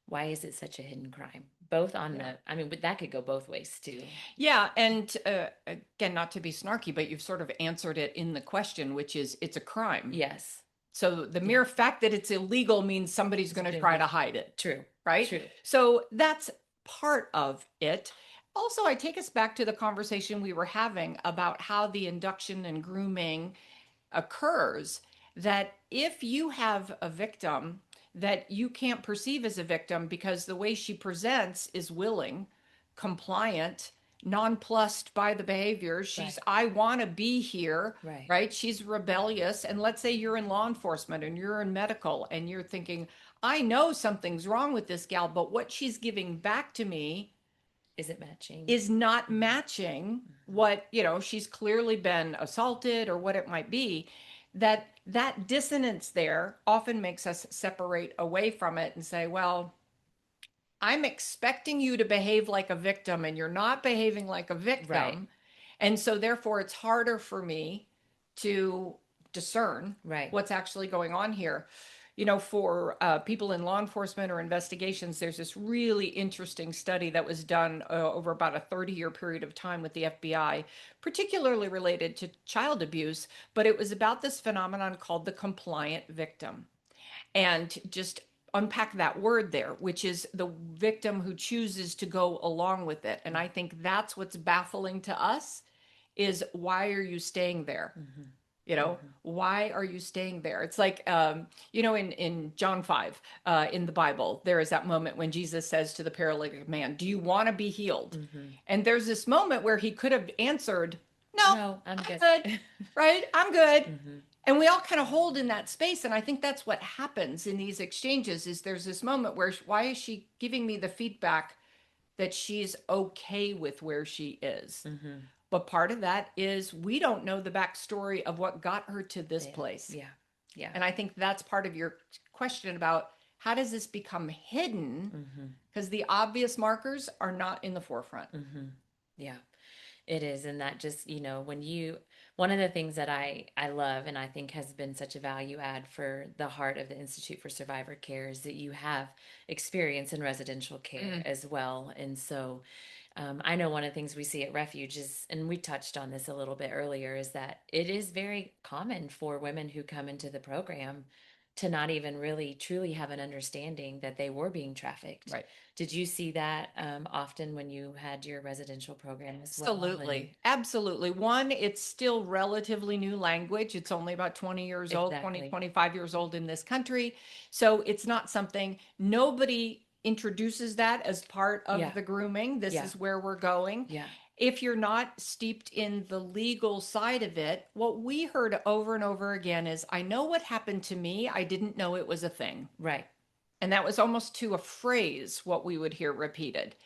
[SPEAKER 1] Why is it such a hidden crime? Both on
[SPEAKER 2] Yeah.
[SPEAKER 1] but that could go both ways too.
[SPEAKER 2] Yeah. And again, not to be snarky, but you've sort of answered it in the question, which is it's a crime.
[SPEAKER 1] Yes.
[SPEAKER 2] So the
[SPEAKER 1] Yeah.
[SPEAKER 2] mere fact that it's illegal means somebody's going to try to hide it,
[SPEAKER 1] True.
[SPEAKER 2] right?
[SPEAKER 1] True.
[SPEAKER 2] So that's part of it. Also, I take us back to the conversation we were having about how the induction and grooming occurs. That if you have a victim that you can't perceive as a victim because the way she presents is willing, compliant, nonplussed by the behavior. She's,
[SPEAKER 1] Right.
[SPEAKER 2] I want to be here,
[SPEAKER 1] Right.
[SPEAKER 2] right? She's rebellious. And let's say you're in law enforcement and you're in medical and you're thinking, I know something's wrong with this gal, but what she's giving back to me
[SPEAKER 1] Is it matching?
[SPEAKER 2] is not
[SPEAKER 1] Mhm.
[SPEAKER 2] matching
[SPEAKER 1] Mhm.
[SPEAKER 2] what, she's clearly been assaulted or what it might be. That dissonance there often makes us separate away from it and say, well, I'm expecting you to behave like a victim and you're not behaving like a
[SPEAKER 1] Right.
[SPEAKER 2] victim. And so therefore it's harder for me to discern
[SPEAKER 1] Right.
[SPEAKER 2] what's actually going on here. For people in law enforcement or investigations, there's this really interesting study that was done over about a 30-year period of time with the FBI, particularly related to child abuse, but it was about this phenomenon called the compliant victim. And just unpack that word there, which is the victim who chooses to go along with it. And I think that's what's baffling to us, is why are you staying there?
[SPEAKER 1] Mm-hmm. Mhm.
[SPEAKER 2] Why are you staying there? It's like, in John 5, in the Bible, there is that moment when Jesus says to the paralytic man, do you want to be healed?
[SPEAKER 1] Mhm.
[SPEAKER 2] And there's this moment where he could have answered, no,
[SPEAKER 1] No, I'm
[SPEAKER 2] I'm
[SPEAKER 1] good.
[SPEAKER 2] good, right? I'm good.
[SPEAKER 1] Mhm.
[SPEAKER 2] And we all kind of hold in that space. And I think that's what happens in these exchanges is there's this moment where why is she giving me the feedback that she's okay with where she is?
[SPEAKER 1] Mhm.
[SPEAKER 2] But part of that is we don't know the backstory of what got her to this
[SPEAKER 1] Yeah.
[SPEAKER 2] place.
[SPEAKER 1] Yeah. Yeah.
[SPEAKER 2] And I think that's part of your question about how does this become hidden?
[SPEAKER 1] Mhm.
[SPEAKER 2] Because the obvious markers are not in the forefront.
[SPEAKER 1] Mhm. Yeah. It is, and that just, one of the things that I love and I think has been such a value add for the heart of the Institute for Survivor Care is that you have experience in residential care
[SPEAKER 2] Mm,
[SPEAKER 1] as well. And so I know one of the things we see at Refuge is, and we touched on this a little bit earlier, is that it is very common for women who come into the program to not even really truly have an understanding that they were being trafficked.
[SPEAKER 2] right.
[SPEAKER 1] Did you see that often when you had your residential program as well? And
[SPEAKER 2] Absolutely. Absolutely. One, it's still relatively new language. It's only about 20 years old, 20,
[SPEAKER 1] exactly.
[SPEAKER 2] 25 years old in this country. So it's not something nobody introduces that as part of
[SPEAKER 1] Yeah.
[SPEAKER 2] the grooming. This
[SPEAKER 1] Yeah.
[SPEAKER 2] is where we're going.
[SPEAKER 1] Yeah.
[SPEAKER 2] If you're not steeped in the legal side of it, what we heard over and over again is I know what happened to me. I didn't know it was a thing.
[SPEAKER 1] Right.
[SPEAKER 2] And that was almost to a phrase what we would hear repeated.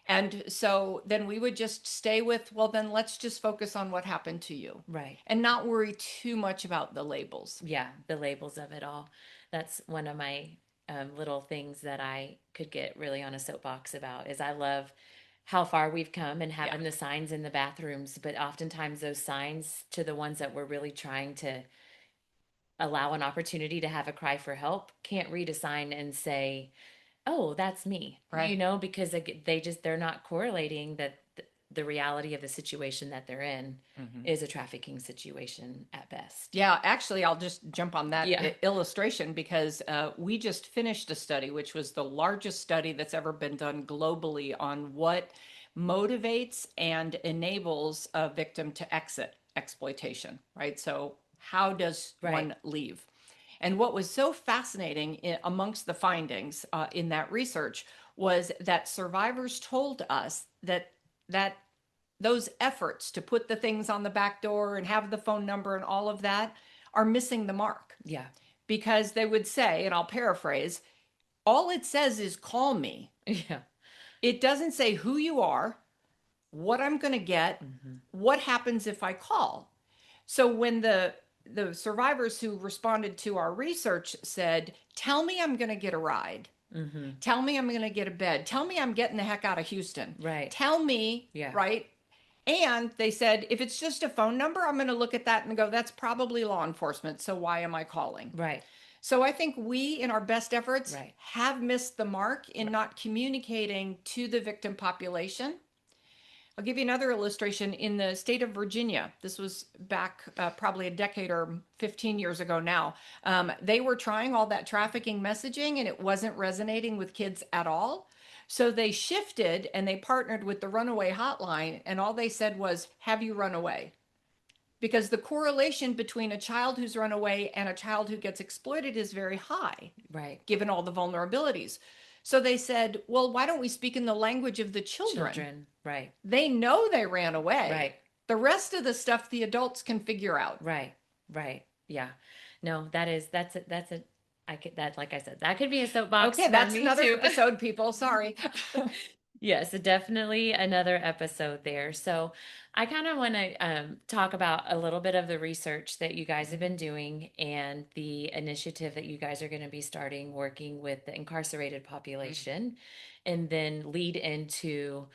[SPEAKER 2] And so then we would just stay with, well, then let's just focus on what happened to you
[SPEAKER 1] Right.
[SPEAKER 2] and not worry too much about the labels.
[SPEAKER 1] Yeah. The labels of it all. That's one of my little things that I could get really on a soapbox about is I love how far we've come and
[SPEAKER 2] Yeah.
[SPEAKER 1] having the signs in the bathrooms, but oftentimes those signs to the ones that we're really trying to allow an opportunity to have a cry for help can't read a sign and say, oh, that's me,
[SPEAKER 2] Right.
[SPEAKER 1] because they're not correlating that the reality of the situation that they're in
[SPEAKER 2] Mhm.
[SPEAKER 1] is a trafficking situation at best.
[SPEAKER 2] Yeah, actually, I'll just jump on that
[SPEAKER 1] Yeah.
[SPEAKER 2] illustration because we just finished a study, which was the largest study that's ever been done globally on what motivates and enables a victim to exit exploitation, right? So, how does
[SPEAKER 1] Right.
[SPEAKER 2] one leave? And what was so fascinating amongst the findings in that research was that survivors told us that those efforts to put the things on the back door and have the phone number and all of that are missing the mark
[SPEAKER 1] Yeah.
[SPEAKER 2] because they would say, and I'll paraphrase, all it says is call me.
[SPEAKER 1] Yeah.
[SPEAKER 2] It doesn't say who you are, what I'm going to get,
[SPEAKER 1] Hmm.
[SPEAKER 2] what happens if I call. So when the survivors who responded to our research said, "Tell me I'm going to get a ride.
[SPEAKER 1] Hmm.
[SPEAKER 2] Tell me I'm going to get a bed. Tell me I'm getting the heck out of Houston.
[SPEAKER 1] Right.
[SPEAKER 2] Tell me,"
[SPEAKER 1] Yeah.
[SPEAKER 2] right? And they said, if it's just a phone number, I'm going to look at that and go, that's probably law enforcement. So why am I calling?
[SPEAKER 1] Right.
[SPEAKER 2] So I think we, in our best efforts,
[SPEAKER 1] Right.
[SPEAKER 2] have missed the mark in
[SPEAKER 1] Right.
[SPEAKER 2] not communicating to the victim population. I'll give you another illustration. In the state of Virginia, this was back probably a decade or 15 years ago now. They were trying all that trafficking messaging and it wasn't resonating with kids at all. So they shifted and they partnered with the runaway hotline, and all they said was, have you run away? Because the correlation between a child who's run away and a child who gets exploited is very high,
[SPEAKER 1] Right.
[SPEAKER 2] given all the vulnerabilities. So they said, well, why don't we speak in the language of the children?
[SPEAKER 1] Children. Right.
[SPEAKER 2] They know they ran away.
[SPEAKER 1] Right.
[SPEAKER 2] The rest of the stuff the adults can figure out.
[SPEAKER 1] Right. Right. Yeah. No, that's a, I could, that, like I said, that could be a soapbox
[SPEAKER 2] Okay,
[SPEAKER 1] for
[SPEAKER 2] that's
[SPEAKER 1] me
[SPEAKER 2] another
[SPEAKER 1] too.
[SPEAKER 2] episode, people. Sorry.
[SPEAKER 1] Yes, definitely another episode there. So I kind of want to talk about a little bit of the research that you guys have been doing and the initiative that you guys are going to be starting working with the incarcerated population, and then lead into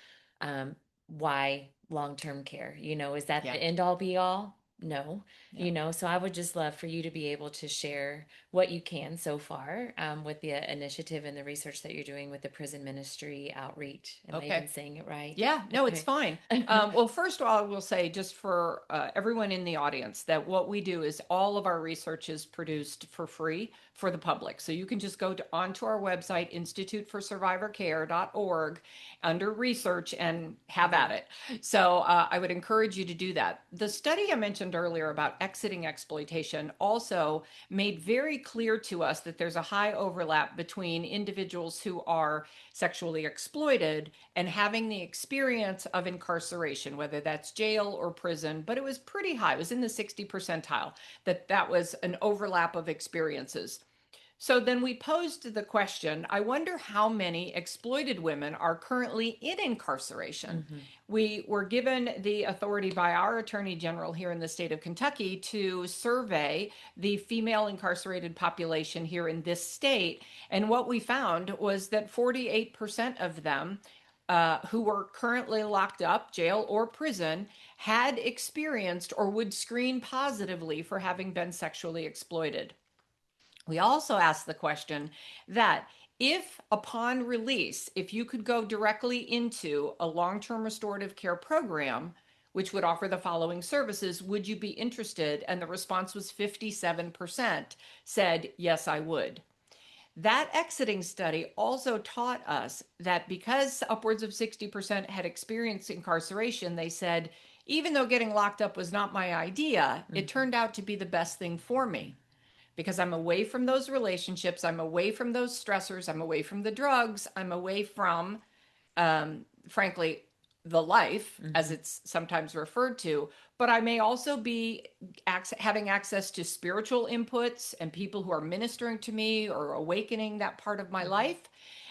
[SPEAKER 1] um, why long-term care. Is that
[SPEAKER 2] Yeah,
[SPEAKER 1] the end all be all? No,
[SPEAKER 2] yeah.
[SPEAKER 1] so I would just love for you to be able to share what you can so far with the initiative and the research that you're doing with the prison ministry outreach. Am I
[SPEAKER 2] Okay.
[SPEAKER 1] even saying it right?
[SPEAKER 2] Yeah, no, it's
[SPEAKER 1] Okay.
[SPEAKER 2] fine. Well, first of all, I will say, just for everyone in the audience, that what we do is all of our research is produced for free for the public. So you can just go onto our website, instituteforsurvivorcare.org, under research and have at it. So I would encourage you to do that. The study I mentioned mentioned earlier about exiting exploitation also made very clear to us that there's a high overlap between individuals who are sexually exploited and having the experience of incarceration, whether that's jail or prison, but it was pretty high. It was in the 60 percentile that was an overlap of experiences. So then we posed the question, I wonder how many exploited women are currently in incarceration.
[SPEAKER 1] Hmm.
[SPEAKER 2] We were given the authority by our Attorney General here in the state of Kentucky to survey the female incarcerated population here in this state. And what we found was that 48% of them who were currently locked up, jail or prison, had experienced or would screen positively for having been sexually exploited. We also asked the question that if upon release, if you could go directly into a long-term restorative care program, which would offer the following services, would you be interested? And the response was 57% said, yes, I would. That exiting study also taught us that because upwards of 60% had experienced incarceration, they said, even though getting locked up was not my idea, it
[SPEAKER 1] Hmm.
[SPEAKER 2] turned out to be the best thing for me because I'm away from those relationships. I'm away from those stressors. I'm away from the drugs. I'm away from, frankly, the life, as
[SPEAKER 1] Hmm.
[SPEAKER 2] it's sometimes referred to. But I may also be having access to spiritual inputs and people who are ministering to me or awakening that part of my
[SPEAKER 1] Hmm.
[SPEAKER 2] life.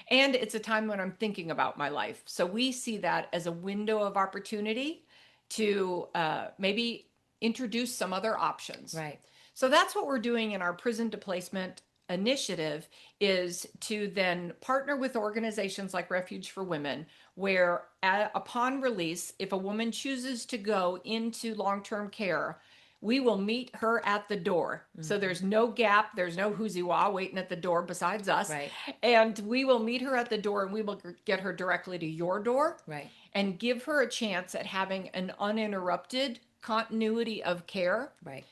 [SPEAKER 2] And it's a time when I'm thinking about my life. So we see that as a window of opportunity to maybe introduce some other options.
[SPEAKER 1] Right.
[SPEAKER 2] So that's what we're doing in our prison displacement initiative, is to then partner with organizations like Refuge for Women, where upon release, if a woman chooses to go into long-term care, we will meet her at the door. So
[SPEAKER 1] Hmm.
[SPEAKER 2] there's no gap, there's no whoosy-wah waiting at the door besides us.
[SPEAKER 1] Right.
[SPEAKER 2] And we will meet her at the door and we will get her directly to your door
[SPEAKER 1] Right.
[SPEAKER 2] and give her a chance at having an uninterrupted continuity of care.
[SPEAKER 1] Right.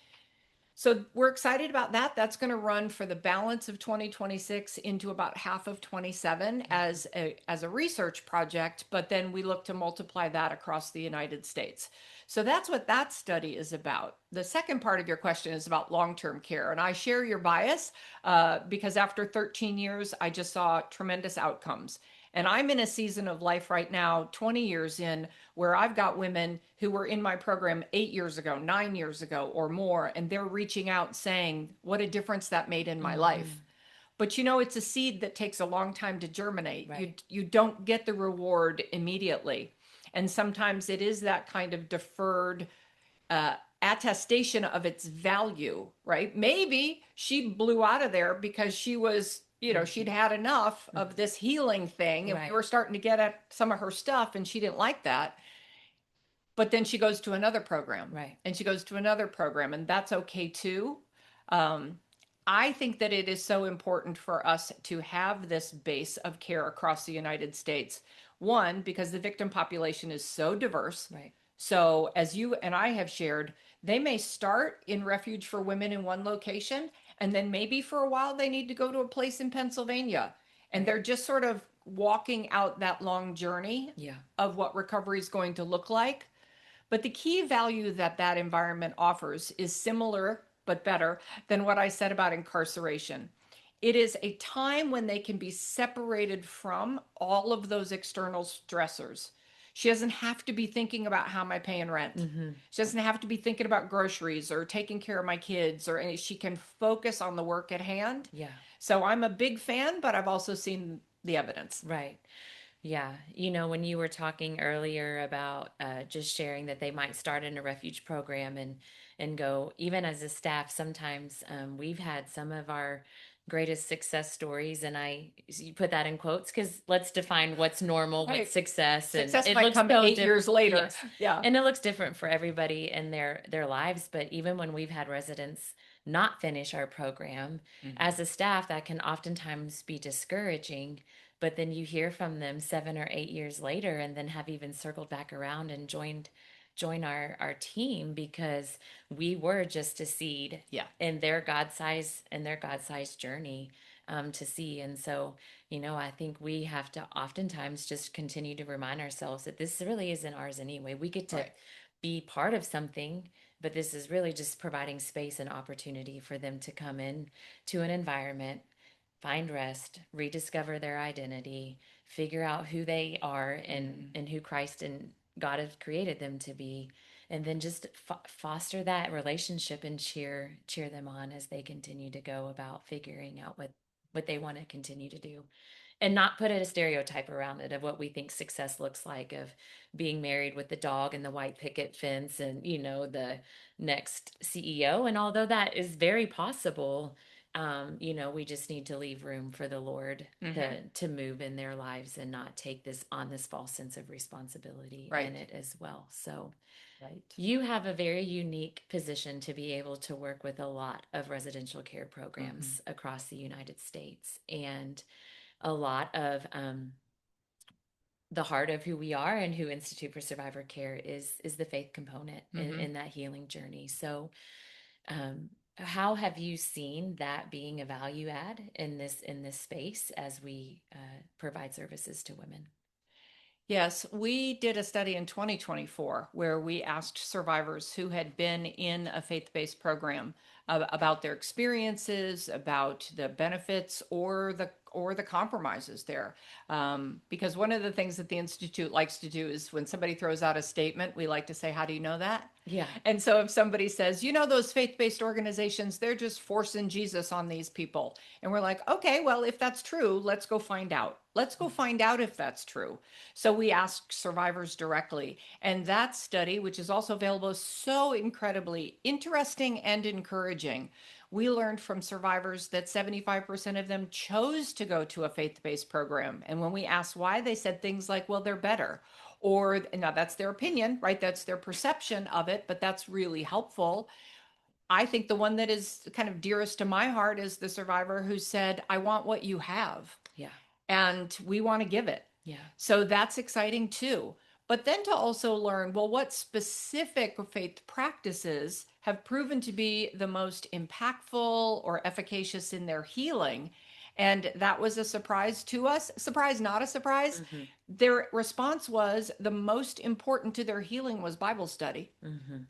[SPEAKER 2] So we're excited about that. That's going to run for the balance of 2026 into about half of 27
[SPEAKER 1] Hmm.
[SPEAKER 2] as a research project, but then we look to multiply that across the United States. So that's what that study is about. The second part of your question is about long-term care, and I share your bias because after 13 years, I just saw tremendous outcomes. And I'm in a season of life right now, 20 years in, where I've got women who were in my program 8 years ago, 9 years ago, or more, and they're reaching out saying, what a difference that made in my life.
[SPEAKER 1] Hmm.
[SPEAKER 2] But you know, it's a seed that takes a long time to germinate.
[SPEAKER 1] Right.
[SPEAKER 2] You don't get the reward immediately. And sometimes it is that kind of deferred attestation of its value, right? Maybe she blew out of there because she was, she'd
[SPEAKER 1] Hmm.
[SPEAKER 2] had enough
[SPEAKER 1] Hmm.
[SPEAKER 2] of this healing thing and we
[SPEAKER 1] Right.
[SPEAKER 2] were starting to get at some of her stuff and she didn't like that. But then she goes to another program
[SPEAKER 1] Right.
[SPEAKER 2] and she goes to another program, and that's okay too. Um, I think that it is so important for us to have this base of care across the United States. One, because the victim population is so diverse.
[SPEAKER 1] Right.
[SPEAKER 2] So, as you and I have shared, they may start in Refuge for Women in one location, and then maybe for a while they need to go to a place in Pennsylvania. And
[SPEAKER 1] Right.
[SPEAKER 2] they're just sort of walking out that long journey
[SPEAKER 1] Yeah.
[SPEAKER 2] of what recovery is going to look like. But the key value that that environment offers is similar but better than what I said about incarceration. It is a time when they can be separated from all of those external stressors. She doesn't have to be thinking about how am I paying rent.
[SPEAKER 1] Hmm.
[SPEAKER 2] She doesn't have to be thinking about groceries or taking care of my kids or any. She can focus on the work at hand.
[SPEAKER 1] Yeah.
[SPEAKER 2] So I'm a big fan, but I've also seen the evidence.
[SPEAKER 1] Right. Yeah. When you were talking earlier about just sharing that they might start in a refuge program and go, even as a staff, sometimes we've had some of our greatest success stories, and you put that in quotes because let's define what's normal, what's
[SPEAKER 2] Right.
[SPEAKER 1] success, and
[SPEAKER 2] Success
[SPEAKER 1] it
[SPEAKER 2] might
[SPEAKER 1] looks
[SPEAKER 2] come
[SPEAKER 1] so
[SPEAKER 2] 8 years
[SPEAKER 1] different.
[SPEAKER 2] later.
[SPEAKER 1] Yes.
[SPEAKER 2] Yeah.
[SPEAKER 1] And it looks different for everybody in their lives. But even when we've had residents not finish our program,
[SPEAKER 2] Mhm.
[SPEAKER 1] as a staff, that can oftentimes be discouraging, but then you hear from them 7 or 8 years later and then have even circled back around and join our team because we were just a seed
[SPEAKER 2] Yeah.
[SPEAKER 1] in their God-sized journey to see. And so, I think we have to oftentimes just continue to remind ourselves that this really isn't ours anyway. We get to
[SPEAKER 2] Right.
[SPEAKER 1] be part of something, but this is really just providing space and opportunity for them to come in to an environment, find rest, rediscover their identity, figure out who they are and who Christ and God have created them to be, and then just foster that relationship and cheer them on as they continue to go about figuring out what they want to continue to do, and not put a stereotype around it of what we think success looks like, of being married with the dog and the white picket fence and the next CEO. And although that is very possible, we just need to leave room for the Lord
[SPEAKER 2] Hmm.
[SPEAKER 1] to move in their lives and not take this false sense of responsibility in
[SPEAKER 2] Right.
[SPEAKER 1] it as well. So
[SPEAKER 2] Right.
[SPEAKER 1] you have a very unique position to be able to work with a lot of residential care
[SPEAKER 2] Hmm.
[SPEAKER 1] programs across the United States, and a lot of the heart of who we are and who Institute for Survivor Care is the faith component
[SPEAKER 2] Hmm.
[SPEAKER 1] in that healing journey. So, um, how have you seen that being a value add in this space as we provide services to women?
[SPEAKER 2] Yes, we did a study in 2024 where we asked survivors who had been in a faith-based program about their experiences, about the benefits or the compromises there. Because one of the things that the Institute likes to do is when somebody throws out a statement, we like to say, "How do you know that?"
[SPEAKER 1] Yeah.
[SPEAKER 2] And so if somebody says, those faith-based organizations, they're just forcing Jesus on these people. And we're like, okay, well, if that's true, let's go find out. Let's go find out if that's true. So we asked survivors directly. And that study, which is also available, is so incredibly interesting and encouraging. We learned from survivors that 75% of them chose to go to a faith based program. And when we asked why, they said things like, well, they're better. Or now that's their opinion, right? That's their perception of it, but that's really helpful. I think the one that is kind of dearest to my heart is the survivor who said, I want what you have
[SPEAKER 1] Yeah.
[SPEAKER 2] and we want to give it.
[SPEAKER 1] Yeah.
[SPEAKER 2] So that's exciting too. But then to also learn, well, what specific faith practices have proven to be the most impactful or efficacious in their healing? And that was a surprise to us. Surprise, not a surprise.
[SPEAKER 1] Mm-hmm.
[SPEAKER 2] Their response was the most important to their healing was Bible study.
[SPEAKER 1] Mm-hmm.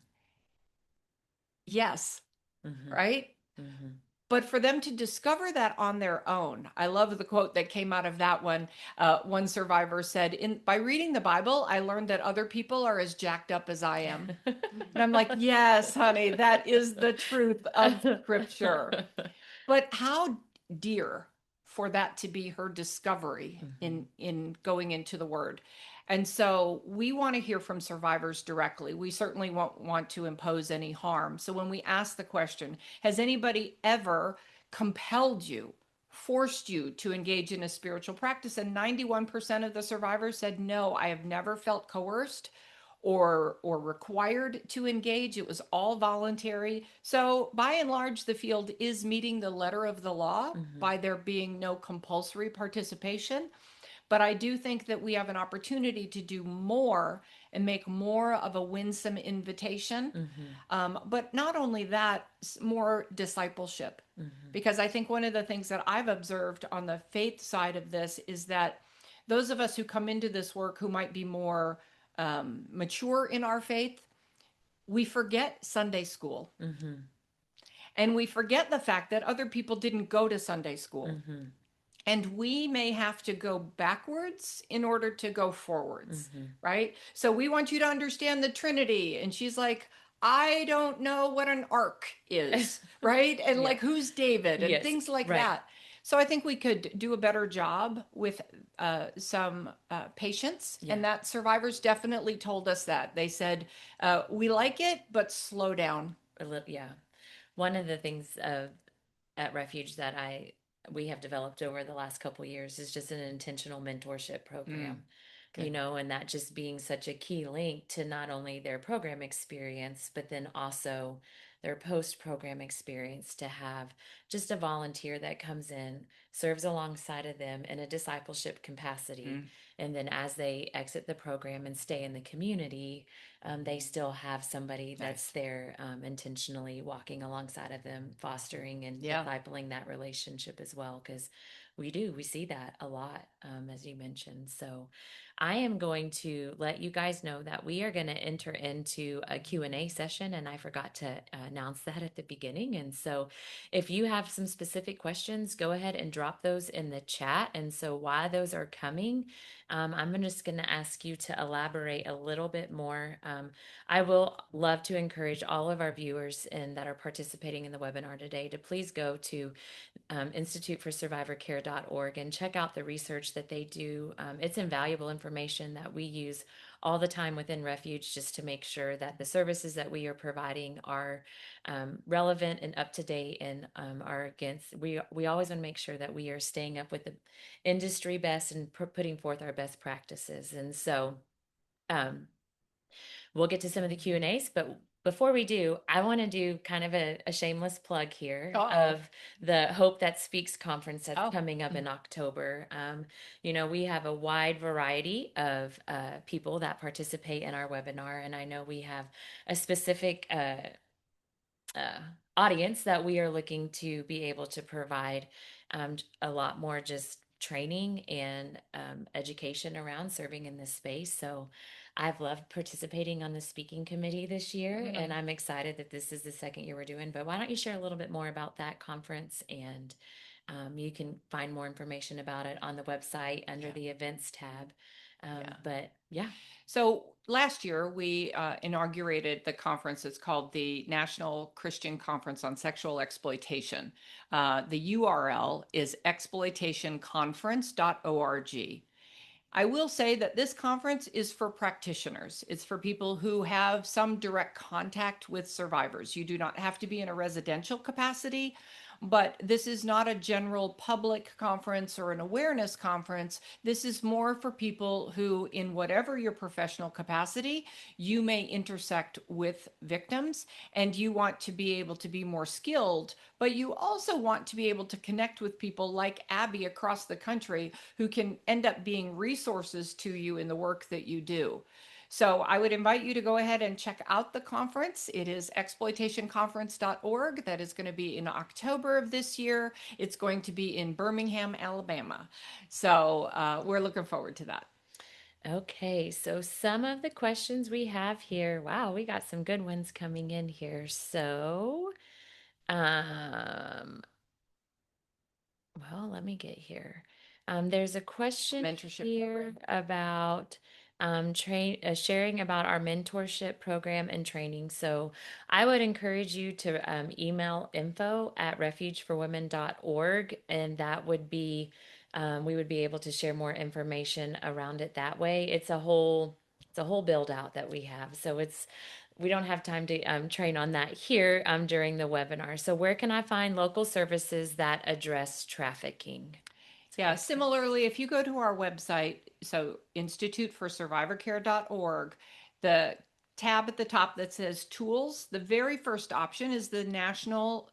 [SPEAKER 2] Yes,
[SPEAKER 1] Mm-hmm.
[SPEAKER 2] right?
[SPEAKER 1] Mm-hmm.
[SPEAKER 2] But for them to discover that on their own, I love the quote that came out of that one. One survivor said, "In by reading the Bible, I learned that other people are as jacked up as I am." And I'm like, yes, honey, that is the truth of Scripture. But how dear for that to be her discovery
[SPEAKER 1] Mm-hmm.
[SPEAKER 2] in going into the Word. And so we want to hear from survivors directly. We certainly won't want to impose any harm. So when we ask the question, has anybody ever compelled you, forced you to engage in a spiritual practice? And 91% of the survivors said, no, I have never felt coerced or required to engage. It was all voluntary. So by and large, the field is meeting the letter of the law
[SPEAKER 1] Mm-hmm.
[SPEAKER 2] by there being no compulsory participation. But I do think that we have an opportunity to do more and make more of a winsome invitation.
[SPEAKER 1] Mm-hmm.
[SPEAKER 2] But not only that, more discipleship.
[SPEAKER 1] Mm-hmm.
[SPEAKER 2] Because I think one of the things that I've observed on the faith side of this is that those of us who come into this work who might be more mature in our faith, we forget Sunday school.
[SPEAKER 1] Mm-hmm.
[SPEAKER 2] And we forget the fact that other people didn't go to Sunday school.
[SPEAKER 1] Mm-hmm.
[SPEAKER 2] And we may have to go backwards in order to go forwards,
[SPEAKER 1] Mm-hmm.
[SPEAKER 2] right? So we want you to understand the Trinity. And she's like, I don't know what an ark is, right? And
[SPEAKER 1] Yeah.
[SPEAKER 2] like, who's David and
[SPEAKER 1] Yes.
[SPEAKER 2] things like
[SPEAKER 1] Right.
[SPEAKER 2] that. So I think we could do a better job with some patience.
[SPEAKER 1] Yeah.
[SPEAKER 2] And that survivors definitely told us that. They said, we like it, but slow down.
[SPEAKER 1] Yeah. One of the things at Refuge that I we have developed over the last couple years is just an intentional mentorship
[SPEAKER 2] Mm,
[SPEAKER 1] program,
[SPEAKER 2] good.
[SPEAKER 1] and that just being such a key link to not only their program experience, but then also their post program experience, to have just a volunteer that comes in, serves alongside of them in a discipleship capacity,
[SPEAKER 2] Mm,
[SPEAKER 1] And then as they exit the program and stay in the community, they still have somebody that's
[SPEAKER 2] Nice.
[SPEAKER 1] there intentionally walking alongside of them, fostering and
[SPEAKER 2] Yeah.
[SPEAKER 1] discipling that relationship as well. Because we see that a lot, as you mentioned. So I am going to let you guys know that we are going to enter into a Q&A session, and I forgot to announce that at the beginning. And so if you have some specific questions, go ahead and drop those in the chat. And so while those are coming, I'm just going to ask you to elaborate a little bit more. I will love to encourage all of our viewers and that are participating in the webinar today to please go to instituteforsurvivorcare.org and check out the research that they do. It's invaluable information that we use all the time within Refuge just to make sure that the services that we are providing are relevant and up to date and are against. We always want to make sure that we are staying up with the industry best and putting forth our best practices. And so um, we'll get to some of the Q&As, but before we do, I want to do kind of a shameless plug here
[SPEAKER 2] Uh-oh.
[SPEAKER 1] of the Hope That Speaks conference that's
[SPEAKER 2] Oh.
[SPEAKER 1] coming up in October. We have a wide variety of people that participate in our webinar, and I know we have a specific uh, audience that we are looking to be able to provide a lot more just training and education around serving in this space. So I've loved participating on the speaking committee this year, and I'm excited that this is the second year we're doing. But why don't you share a little bit more about that conference? And you can find more information about it on the website under
[SPEAKER 2] Yeah.
[SPEAKER 1] the events tab.
[SPEAKER 2] Yeah.
[SPEAKER 1] But yeah.
[SPEAKER 2] So last year we inaugurated the conference. It's called the National Christian Conference on Sexual Exploitation. The URL is exploitationconference.org. I will say that this conference is for practitioners. It's for people who have some direct contact with survivors. You do not have to be in a residential capacity, but this is not a general public conference or an awareness conference. This is more for people who, in whatever your professional capacity, you may intersect with victims and you want to be able to be more skilled, but you also want to be able to connect with people like Abby across the country who can end up being resources to you in the work that you do. So I would invite you to go ahead and check out the conference. It is exploitationconference.org. That is going to be in October of this year. It's going to be in Birmingham, Alabama. So we're looking forward to that.
[SPEAKER 1] Okay, so some of the questions we have here, wow, we got some good ones coming in here. So, um, well, let me get here. There's a question
[SPEAKER 2] Mentorship
[SPEAKER 1] here about sharing about our mentorship program and training. So I would encourage you to email info@refugeforwomen.org, and that would be we would be able to share more information around it that way. It's a whole build out that we have. So we don't have time to train on that here during the webinar. So where can I find local services that address trafficking?
[SPEAKER 2] Yeah, similarly, if you go to our website, so instituteforsurvivorcare.org, the tab at the top that says tools, the very first option is the National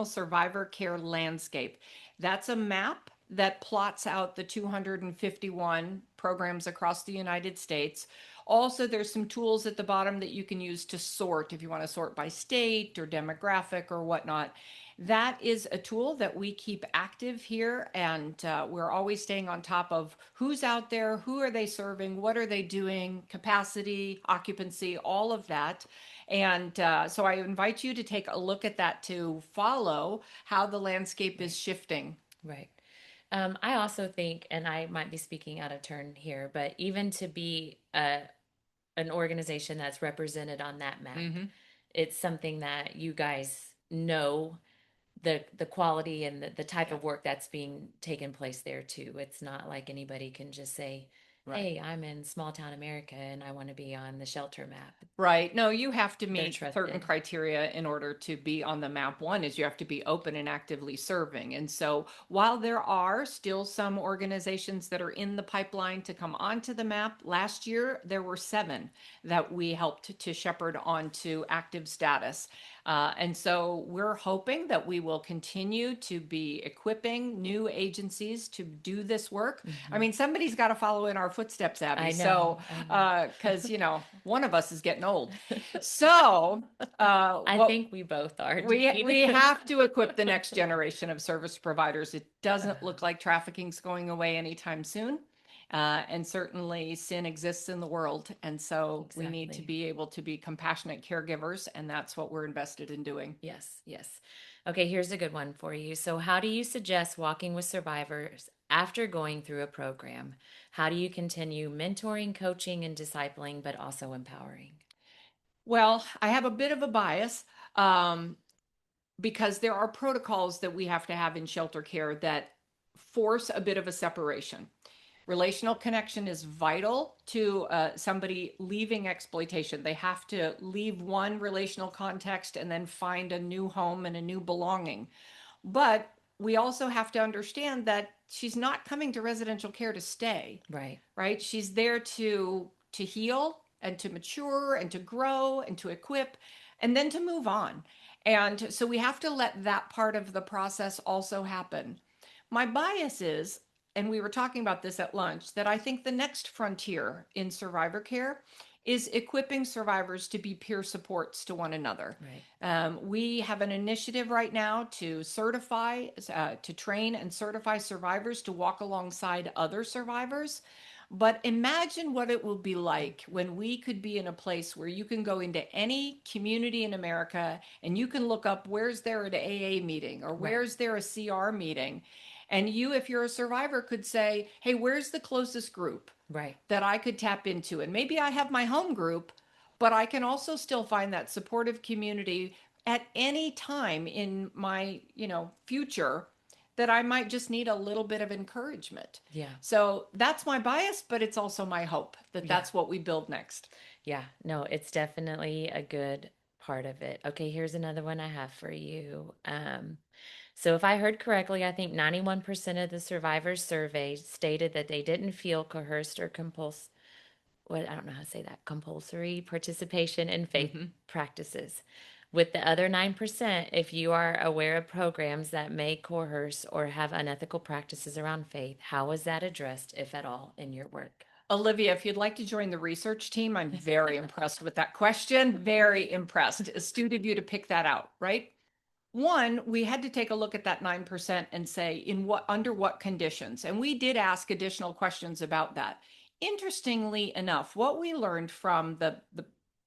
[SPEAKER 2] Survivor Care Landscape. That's a map that plots out the 251 programs across the United States. Also, there's some tools at the bottom that you can use to sort if you want to sort by state or demographic or whatnot. That is a tool that we keep active here, and we're always staying on top of who's out there, who are they serving, what are they doing, capacity, occupancy, all of that. And so I invite you to take a look at that to follow how the landscape is shifting.
[SPEAKER 1] Right. I also think, and I might be speaking out of turn here, but even to be an organization that's represented on that map, it's something that you guys know the quality and the type
[SPEAKER 2] Yeah.
[SPEAKER 1] of work that's being taken place there too. It's not like anybody can just say,
[SPEAKER 2] Right.
[SPEAKER 1] "Hey, I'm in small town America and I want to be on the shelter map."
[SPEAKER 2] Right. No, you have to
[SPEAKER 1] They're
[SPEAKER 2] meet certain
[SPEAKER 1] trusted.
[SPEAKER 2] criteria in order to be on the map. One is you have to be open and actively serving. And so while there are still some organizations that are in the pipeline to come onto the map, last year there were 7 that we helped to shepherd onto active status. And so we're hoping that we will continue to be equipping new agencies to do this work. I
[SPEAKER 1] Hmm.
[SPEAKER 2] mean, somebody's got to follow in our footsteps, Abby.
[SPEAKER 1] I know,
[SPEAKER 2] So,
[SPEAKER 1] I know.
[SPEAKER 2] because, one of us is getting old. So,
[SPEAKER 1] I
[SPEAKER 2] what
[SPEAKER 1] think we both are,
[SPEAKER 2] we
[SPEAKER 1] Dean.
[SPEAKER 2] have to equip the next generation of service providers. It doesn't look like trafficking's going away anytime soon. And certainly sin exists in the world. And so we need to
[SPEAKER 1] Exactly.
[SPEAKER 2] be able to be compassionate caregivers. And that's what we're invested in doing.
[SPEAKER 1] Yes, yes. Okay, here's a good one for you. So, how do you suggest walking with survivors after going through a program? How do you continue mentoring, coaching, and discipling, but also empowering?
[SPEAKER 2] Well, I have a bit of a bias. Um, because there are protocols that we have to have in shelter care that force a bit of a separation. Relational connection is vital to somebody leaving exploitation. They have to leave one relational context and then find a new home and a new belonging. But we also have to understand that she's not coming to residential care to stay,
[SPEAKER 1] Right.
[SPEAKER 2] right? She's there to heal and to mature and to grow and to equip and then to move on. And so we have to let that part of the process also happen. My bias is, and we were talking about this at lunch, that I think the next frontier in survivor care is equipping survivors to be peer supports to one another.
[SPEAKER 1] Right.
[SPEAKER 2] We have an initiative right now to certify, to train and certify survivors to walk alongside other survivors. But imagine what it will be like when we could be in a place where you can go into any community in America and you can look up where's there an AA meeting or
[SPEAKER 1] Right.
[SPEAKER 2] where's there a CR meeting. And you, if you're a survivor, could say, hey, where's the closest group
[SPEAKER 1] Right.
[SPEAKER 2] that I could tap into? And maybe I have my home group, but I can also still find that supportive community at any time in my, future that I might just need a little bit of encouragement.
[SPEAKER 1] Yeah.
[SPEAKER 2] So that's my bias, but it's also my hope that
[SPEAKER 1] Yeah.
[SPEAKER 2] that's what we build next.
[SPEAKER 1] Yeah. No, it's definitely a good part of it. Okay, here's another one I have for you. So if I heard correctly, I think 91% of the survivors surveyed stated that they didn't feel coerced or what I don't know how to say that, compulsory participation in faith
[SPEAKER 2] Mm-hmm.
[SPEAKER 1] practices. With the other 9%, if you are aware of programs that may coerce or have unethical practices around faith, how is that addressed, if at all, in your work?
[SPEAKER 2] Olivia, if you'd like to join the research team, I'm very impressed with that question. Very impressed. Astute of you to pick that out, right? One, we had to take a look at that 9% and say under what conditions. And we did ask additional questions about that. Interestingly enough, what we learned from the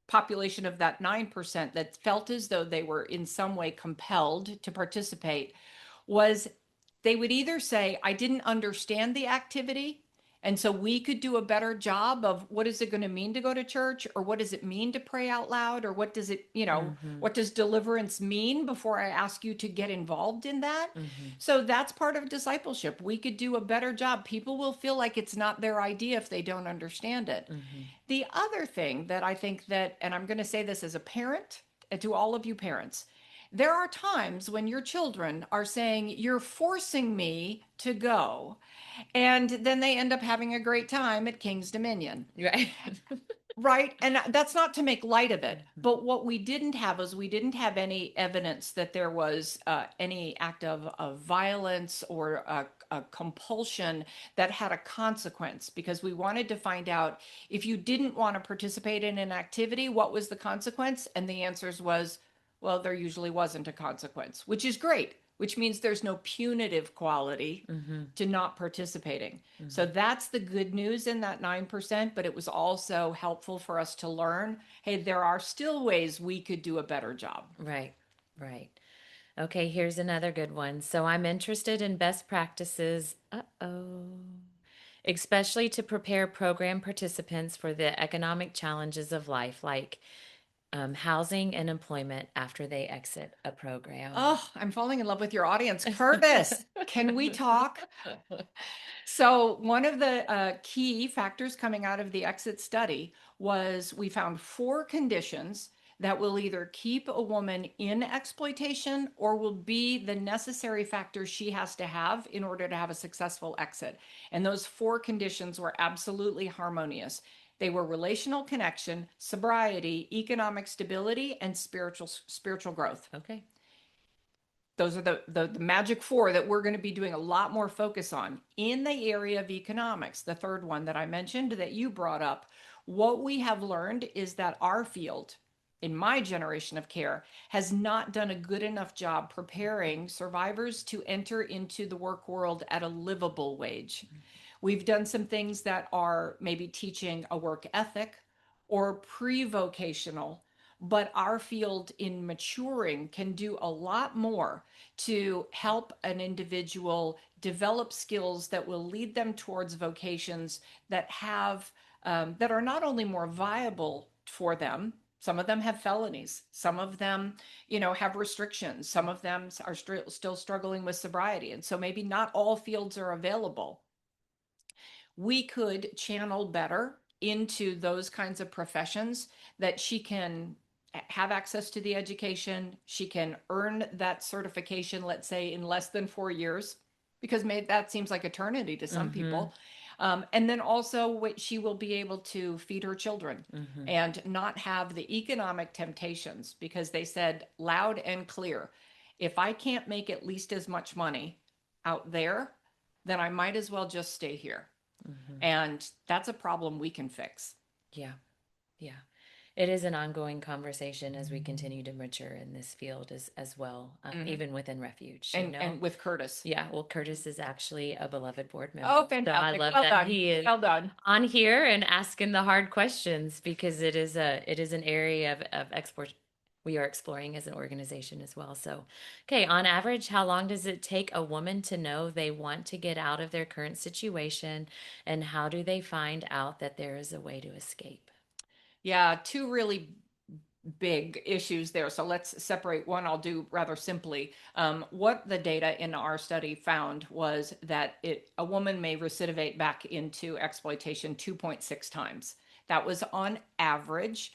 [SPEAKER 2] population of that 9% that felt as though they were in some way compelled to participate was they would either say, I didn't understand the activity. And so we could do a better job of what is it going to mean to go to church, or what does it mean to pray out loud, or what does it,
[SPEAKER 1] Mm-hmm.
[SPEAKER 2] what does deliverance mean before I ask you to get involved in that?
[SPEAKER 1] Mm-hmm.
[SPEAKER 2] So that's part of discipleship. We could do a better job. People will feel like it's not their idea if they don't understand it.
[SPEAKER 1] Mm-hmm.
[SPEAKER 2] The other thing that I think that, and I'm going to say this as a parent, and to all of you parents, there are times when your children are saying, you're forcing me to go. And then they end up having a great time at King's Dominion.
[SPEAKER 1] Right.
[SPEAKER 2] Right. And that's not to make light of it. But what we didn't have is we didn't have any evidence that there was any act of violence or a compulsion that had a consequence, because we wanted to find out if you didn't want to participate in an activity, what was the consequence? And the answers was, well, there usually wasn't a consequence, which is great, which means there's no punitive quality
[SPEAKER 1] Mm-hmm.
[SPEAKER 2] to not participating. So
[SPEAKER 1] Mm-hmm.
[SPEAKER 2] that's the good news in that 9%, but it was also helpful for us to learn, hey, there are still ways we could do a better job.
[SPEAKER 1] Right. Right. Okay, here's another good one. So I'm interested in best practices. Uh-oh. Especially to prepare program participants for the economic challenges of life, like housing and employment after they exit a program.
[SPEAKER 2] Oh, I'm falling in love with your audience. Curtis, can we talk? So, one of the key factors coming out of the exit study was we found four conditions that will either keep a woman in exploitation or will be the necessary factors she has to have in order to have a successful exit. And those four conditions were absolutely harmonious. They were relational connection, sobriety, economic stability, and spiritual growth.
[SPEAKER 1] Okay.
[SPEAKER 2] Those are the magic four that we're going to be doing a lot more focus on. In the area of economics, the third one that I mentioned that you brought up, what we have learned is that our field, in my generation of care, has not done a good enough job preparing survivors to enter into the work world at a livable wage. We've done some things that are maybe teaching a work ethic or pre-vocational, but our field in maturing can do a lot more to help an individual develop skills that will lead them towards vocations that have that are not only more viable for them. Some of them have felonies. Some of them, have restrictions. Some of them are still struggling with sobriety. And so maybe not all fields are available. We could channel better into those kinds of professions that she can have access to the education. She can earn that certification, let's say, in less than 4 years, because that seems like eternity to some
[SPEAKER 1] Mm-hmm.
[SPEAKER 2] people. And then also, she will be able to feed her children
[SPEAKER 1] Mm-hmm.
[SPEAKER 2] and not have the economic temptations, because they said loud and clear, if I can't make at least as much money out there, then I might as well just stay here.
[SPEAKER 1] Mm-hmm.
[SPEAKER 2] And that's a problem we can fix.
[SPEAKER 1] Yeah. Yeah. It is an ongoing conversation as we continue to mature in this field as well,
[SPEAKER 2] Mhm.
[SPEAKER 1] even within refuge,
[SPEAKER 2] And with Curtis.
[SPEAKER 1] Yeah, well, Curtis is actually a beloved board member.
[SPEAKER 2] Oh,
[SPEAKER 1] So I
[SPEAKER 2] fantastic.
[SPEAKER 1] love
[SPEAKER 2] Well
[SPEAKER 1] that
[SPEAKER 2] done.
[SPEAKER 1] he is
[SPEAKER 2] Well done.
[SPEAKER 1] on here and asking the hard questions because it is an area of export we are exploring as an organization as well. So, okay, on average, how long does it take a woman to know they want to get out of their current situation, and how do they find out that there is a way to escape?
[SPEAKER 2] Yeah, two really big issues there. So let's separate one. I'll do rather simply. What the data in our study found was that a woman may recidivate back into exploitation 2.6 times. That was on average.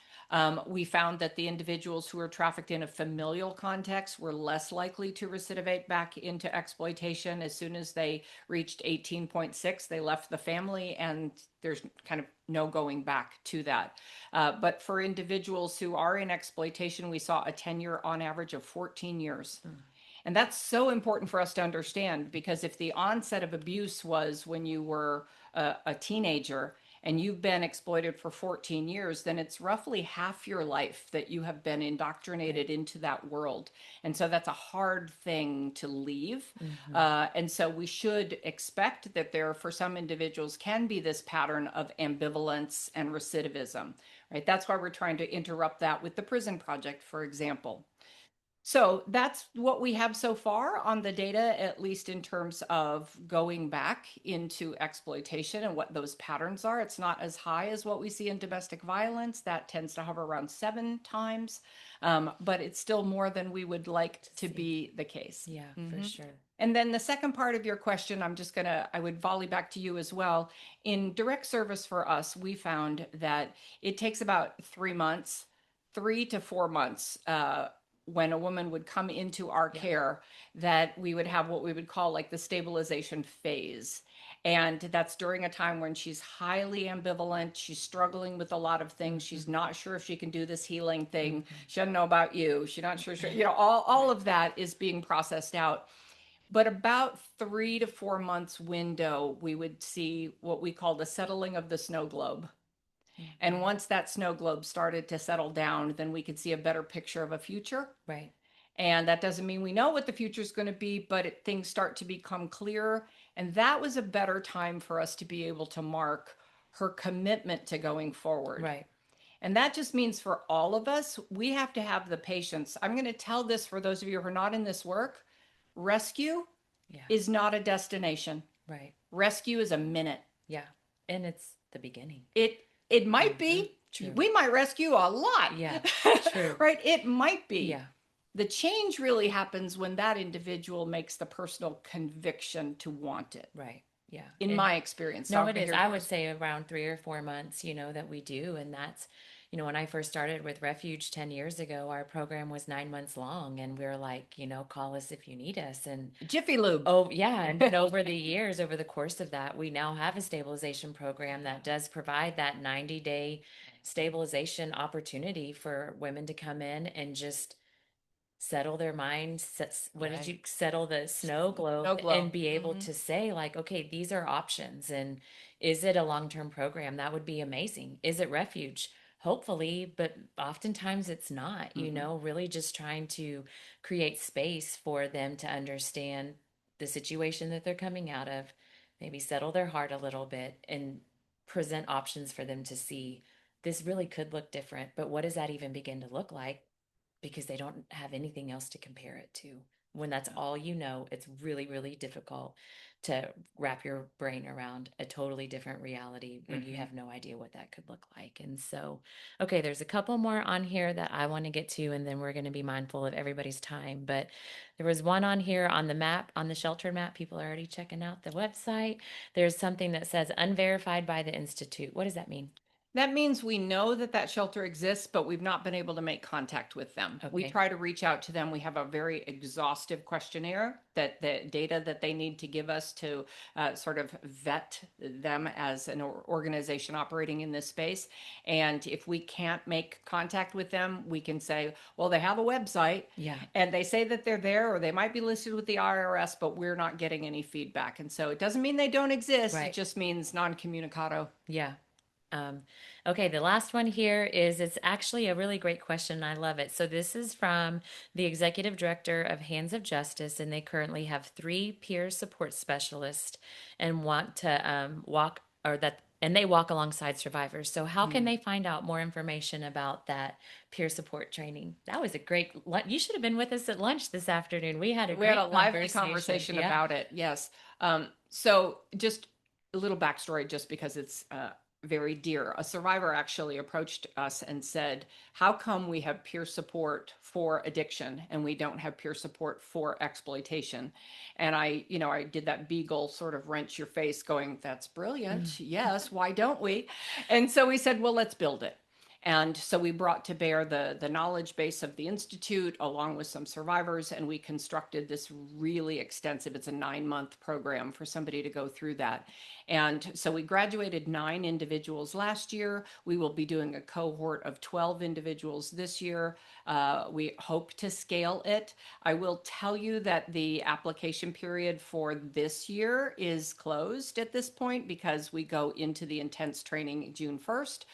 [SPEAKER 2] We found that the individuals who were trafficked in a familial context were less likely to recidivate back into exploitation. As soon as they reached 18.6, they left the family, and there's kind of no going back to that. But for individuals who are in exploitation, we saw a tenure on average of 14 years. And that's so important for us to understand, because if the onset of abuse was when you were a teenager and you've been exploited for 14 years, then it's roughly half your life that you have been indoctrinated into that world. And so that's a hard thing to leave.
[SPEAKER 1] Mm-hmm.
[SPEAKER 2] And so we should expect that there, for some individuals, can be this pattern of ambivalence and recidivism, right? That's why we're trying to interrupt that with the Prison Project, for example. So that's what we have so far on the data, at least in terms of going back into exploitation and what those patterns are. It's not as high as what we see in domestic violence. That tends to hover around 7 times, but it's still more than we would like to be the case.
[SPEAKER 1] Yeah, for sure.
[SPEAKER 2] And then the second part of your question, I would volley back to you as well. In direct service for us, we found that it takes about 3 months, 3 to 4 months, when a woman would come into our care, that we would have what we would call like the stabilization phase. And that's during a time when she's highly ambivalent. She's struggling with a lot of things. She's not sure if she can do this healing thing. She doesn't know about you. She's not sure, all of that is being processed out. But about 3 to 4 months window, we would see what we call the settling of the snow globe. And once that snow globe started to settle down, then we could see a better picture of a future.
[SPEAKER 1] Right.
[SPEAKER 2] And that doesn't mean we know what the future is going to be, but things start to become clearer. And that was a better time for us to be able to mark her commitment to going forward.
[SPEAKER 1] Right.
[SPEAKER 2] And that just means for all of us, we have to have the patience. I'm going to tell this for those of you who are not in this work. Rescue is not a destination.
[SPEAKER 1] Right.
[SPEAKER 2] Rescue is a minute.
[SPEAKER 1] Yeah. And it's the beginning.
[SPEAKER 2] It might be.
[SPEAKER 1] True.
[SPEAKER 2] We might rescue a lot.
[SPEAKER 1] Yeah. True.
[SPEAKER 2] Right? It might be.
[SPEAKER 1] Yeah.
[SPEAKER 2] The change really happens when that individual makes the personal conviction to want it.
[SPEAKER 1] Right. Yeah.
[SPEAKER 2] In my experience.
[SPEAKER 1] No, it is. I would say around 3 or 4 months, that we do. And that's, when I first started with Refuge 10 years ago, our program was 9 months long, and we are like, call us if you need us. And
[SPEAKER 2] Jiffy Lube.
[SPEAKER 1] oh, yeah. And then over the years, over the course of that, we now have a stabilization program that does provide that 90-day stabilization opportunity for women to come in and just settle their minds, what did
[SPEAKER 2] Right.
[SPEAKER 1] you settle the snow globe
[SPEAKER 2] Snow
[SPEAKER 1] and
[SPEAKER 2] globe.
[SPEAKER 1] be able to say, like, okay, these are options. And is it a long-term program? That would be amazing. Is it refuge? Hopefully, but oftentimes it's not,
[SPEAKER 2] Hmm.
[SPEAKER 1] really just trying to create space for them to understand the situation that they're coming out of, maybe settle their heart a little bit and present options for them to see this really could look different, but what does that even begin to look like? Because they don't have anything else to compare it to. When that's all you know, it's really, really difficult to wrap your brain around a totally different reality when you
[SPEAKER 2] Hmm.
[SPEAKER 1] have no idea what that could look like. And so, okay, there's a couple more on here that I want to get to, and then we're going to be mindful of everybody's time. But there was one on here on the map, on the shelter map. People are already checking out the website. There's something that says unverified by the Institute. What does that mean?
[SPEAKER 2] That means we know that that shelter exists, but we've not been able to make contact with them. We
[SPEAKER 1] Okay.
[SPEAKER 2] try to reach out to them. We have a very exhaustive questionnaire that the data that they need to give us to sort of vet them as an organization operating in this space. And if we can't make contact with them, we can say, well, they have a website
[SPEAKER 1] Yeah.
[SPEAKER 2] and they say that they're there or they might be listed with the IRS, but we're not getting any feedback. And so it doesn't mean they don't exist. It
[SPEAKER 1] Right.
[SPEAKER 2] just means non communicado.
[SPEAKER 1] Yeah. Um, okay, the last one here is it's actually a really great question. I love it. So this is from the executive director of Hands of Justice, and they currently have three peer support specialists and want to walk or that and they walk alongside survivors. So how can they find out more information about that peer support training? That was a great lunch. You should have been with us at lunch this afternoon. We had a
[SPEAKER 2] We had a
[SPEAKER 1] great
[SPEAKER 2] lively
[SPEAKER 1] conversation.
[SPEAKER 2] conversation
[SPEAKER 1] Yeah.
[SPEAKER 2] about it. Yes. So just a little backstory, just because it's very dear. A survivor actually approached us and said, "How come we have peer support for addiction and we don't have peer support for exploitation?" And I did that beagle sort of wrench your face, going, "That's
[SPEAKER 1] Mm.
[SPEAKER 2] brilliant. Yes. Why don't we?" And so we said, "Well, let's build it." And so we brought to bear the knowledge base of the Institute along with some survivors, and we constructed this really extensive, it's a 9-month program for somebody to go through that. And so we graduated 9 individuals last year. We will be doing a cohort of 12 individuals this year. We hope to scale it. I will tell you that the application period for this year is closed at this point because we go into the intense training June 1st.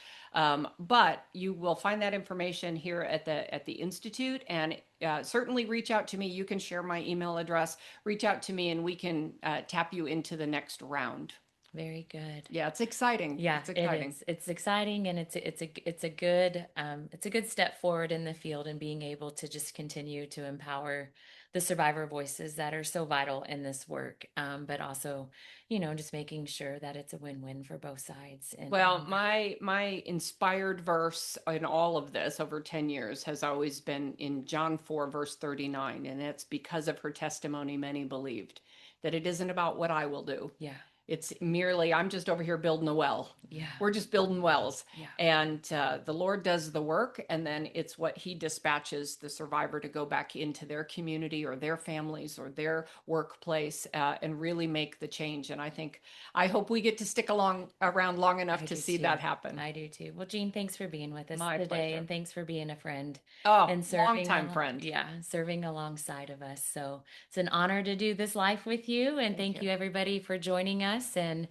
[SPEAKER 2] But you will find that information here at the Institute, and certainly reach out to me. You can share my email address. Reach out to me, and we can tap you into the next round.
[SPEAKER 1] Very good.
[SPEAKER 2] Yeah, it's exciting.
[SPEAKER 1] Yeah,
[SPEAKER 2] It's
[SPEAKER 1] it
[SPEAKER 2] exciting.
[SPEAKER 1] is. It's exciting, and it's a good step forward in the field and being able to just continue to empower the survivor voices that are so vital in this work. But also, just making sure that it's a win-win for both sides. And
[SPEAKER 2] Well, my inspired verse in all of this over 10 years has always been in John 4 verse 39, and it's because of her testimony many believed that it isn't about what I will do.
[SPEAKER 1] yeah,
[SPEAKER 2] It's merely, I'm just over here building a well.
[SPEAKER 1] yeah,
[SPEAKER 2] We're just building wells.
[SPEAKER 1] yeah.
[SPEAKER 2] And the Lord does the work. And then it's what He dispatches the survivor to go back into their community or their families or their workplace and really make the change. And I hope we get to stick around long enough
[SPEAKER 1] I
[SPEAKER 2] to
[SPEAKER 1] do
[SPEAKER 2] see
[SPEAKER 1] too.
[SPEAKER 2] that happen.
[SPEAKER 1] I do too. Well, Jean, thanks for being with us
[SPEAKER 2] My
[SPEAKER 1] today,
[SPEAKER 2] pleasure.
[SPEAKER 1] and thanks for being a friend
[SPEAKER 2] Oh,
[SPEAKER 1] and
[SPEAKER 2] longtime friend.
[SPEAKER 1] serving alongside of us. So it's an honor to do this live with you, and
[SPEAKER 2] Thank
[SPEAKER 1] thank
[SPEAKER 2] you.
[SPEAKER 1] you everybody for joining us. And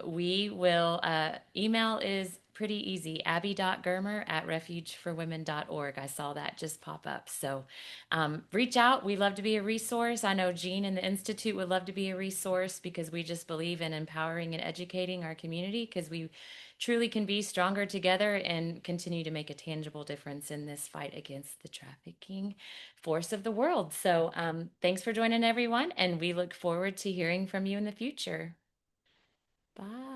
[SPEAKER 1] we will email is pretty easy, abby.germer@refugeforwomen.org. I saw that just pop up. So reach out. We love to be a resource. I know Jean and the Institute would love to be a resource because we just believe in empowering and educating our community because we truly can be stronger together and continue to make a tangible difference in this fight against the trafficking force of the world. So thanks for joining everyone, and we look forward to hearing from you in the future. Bye.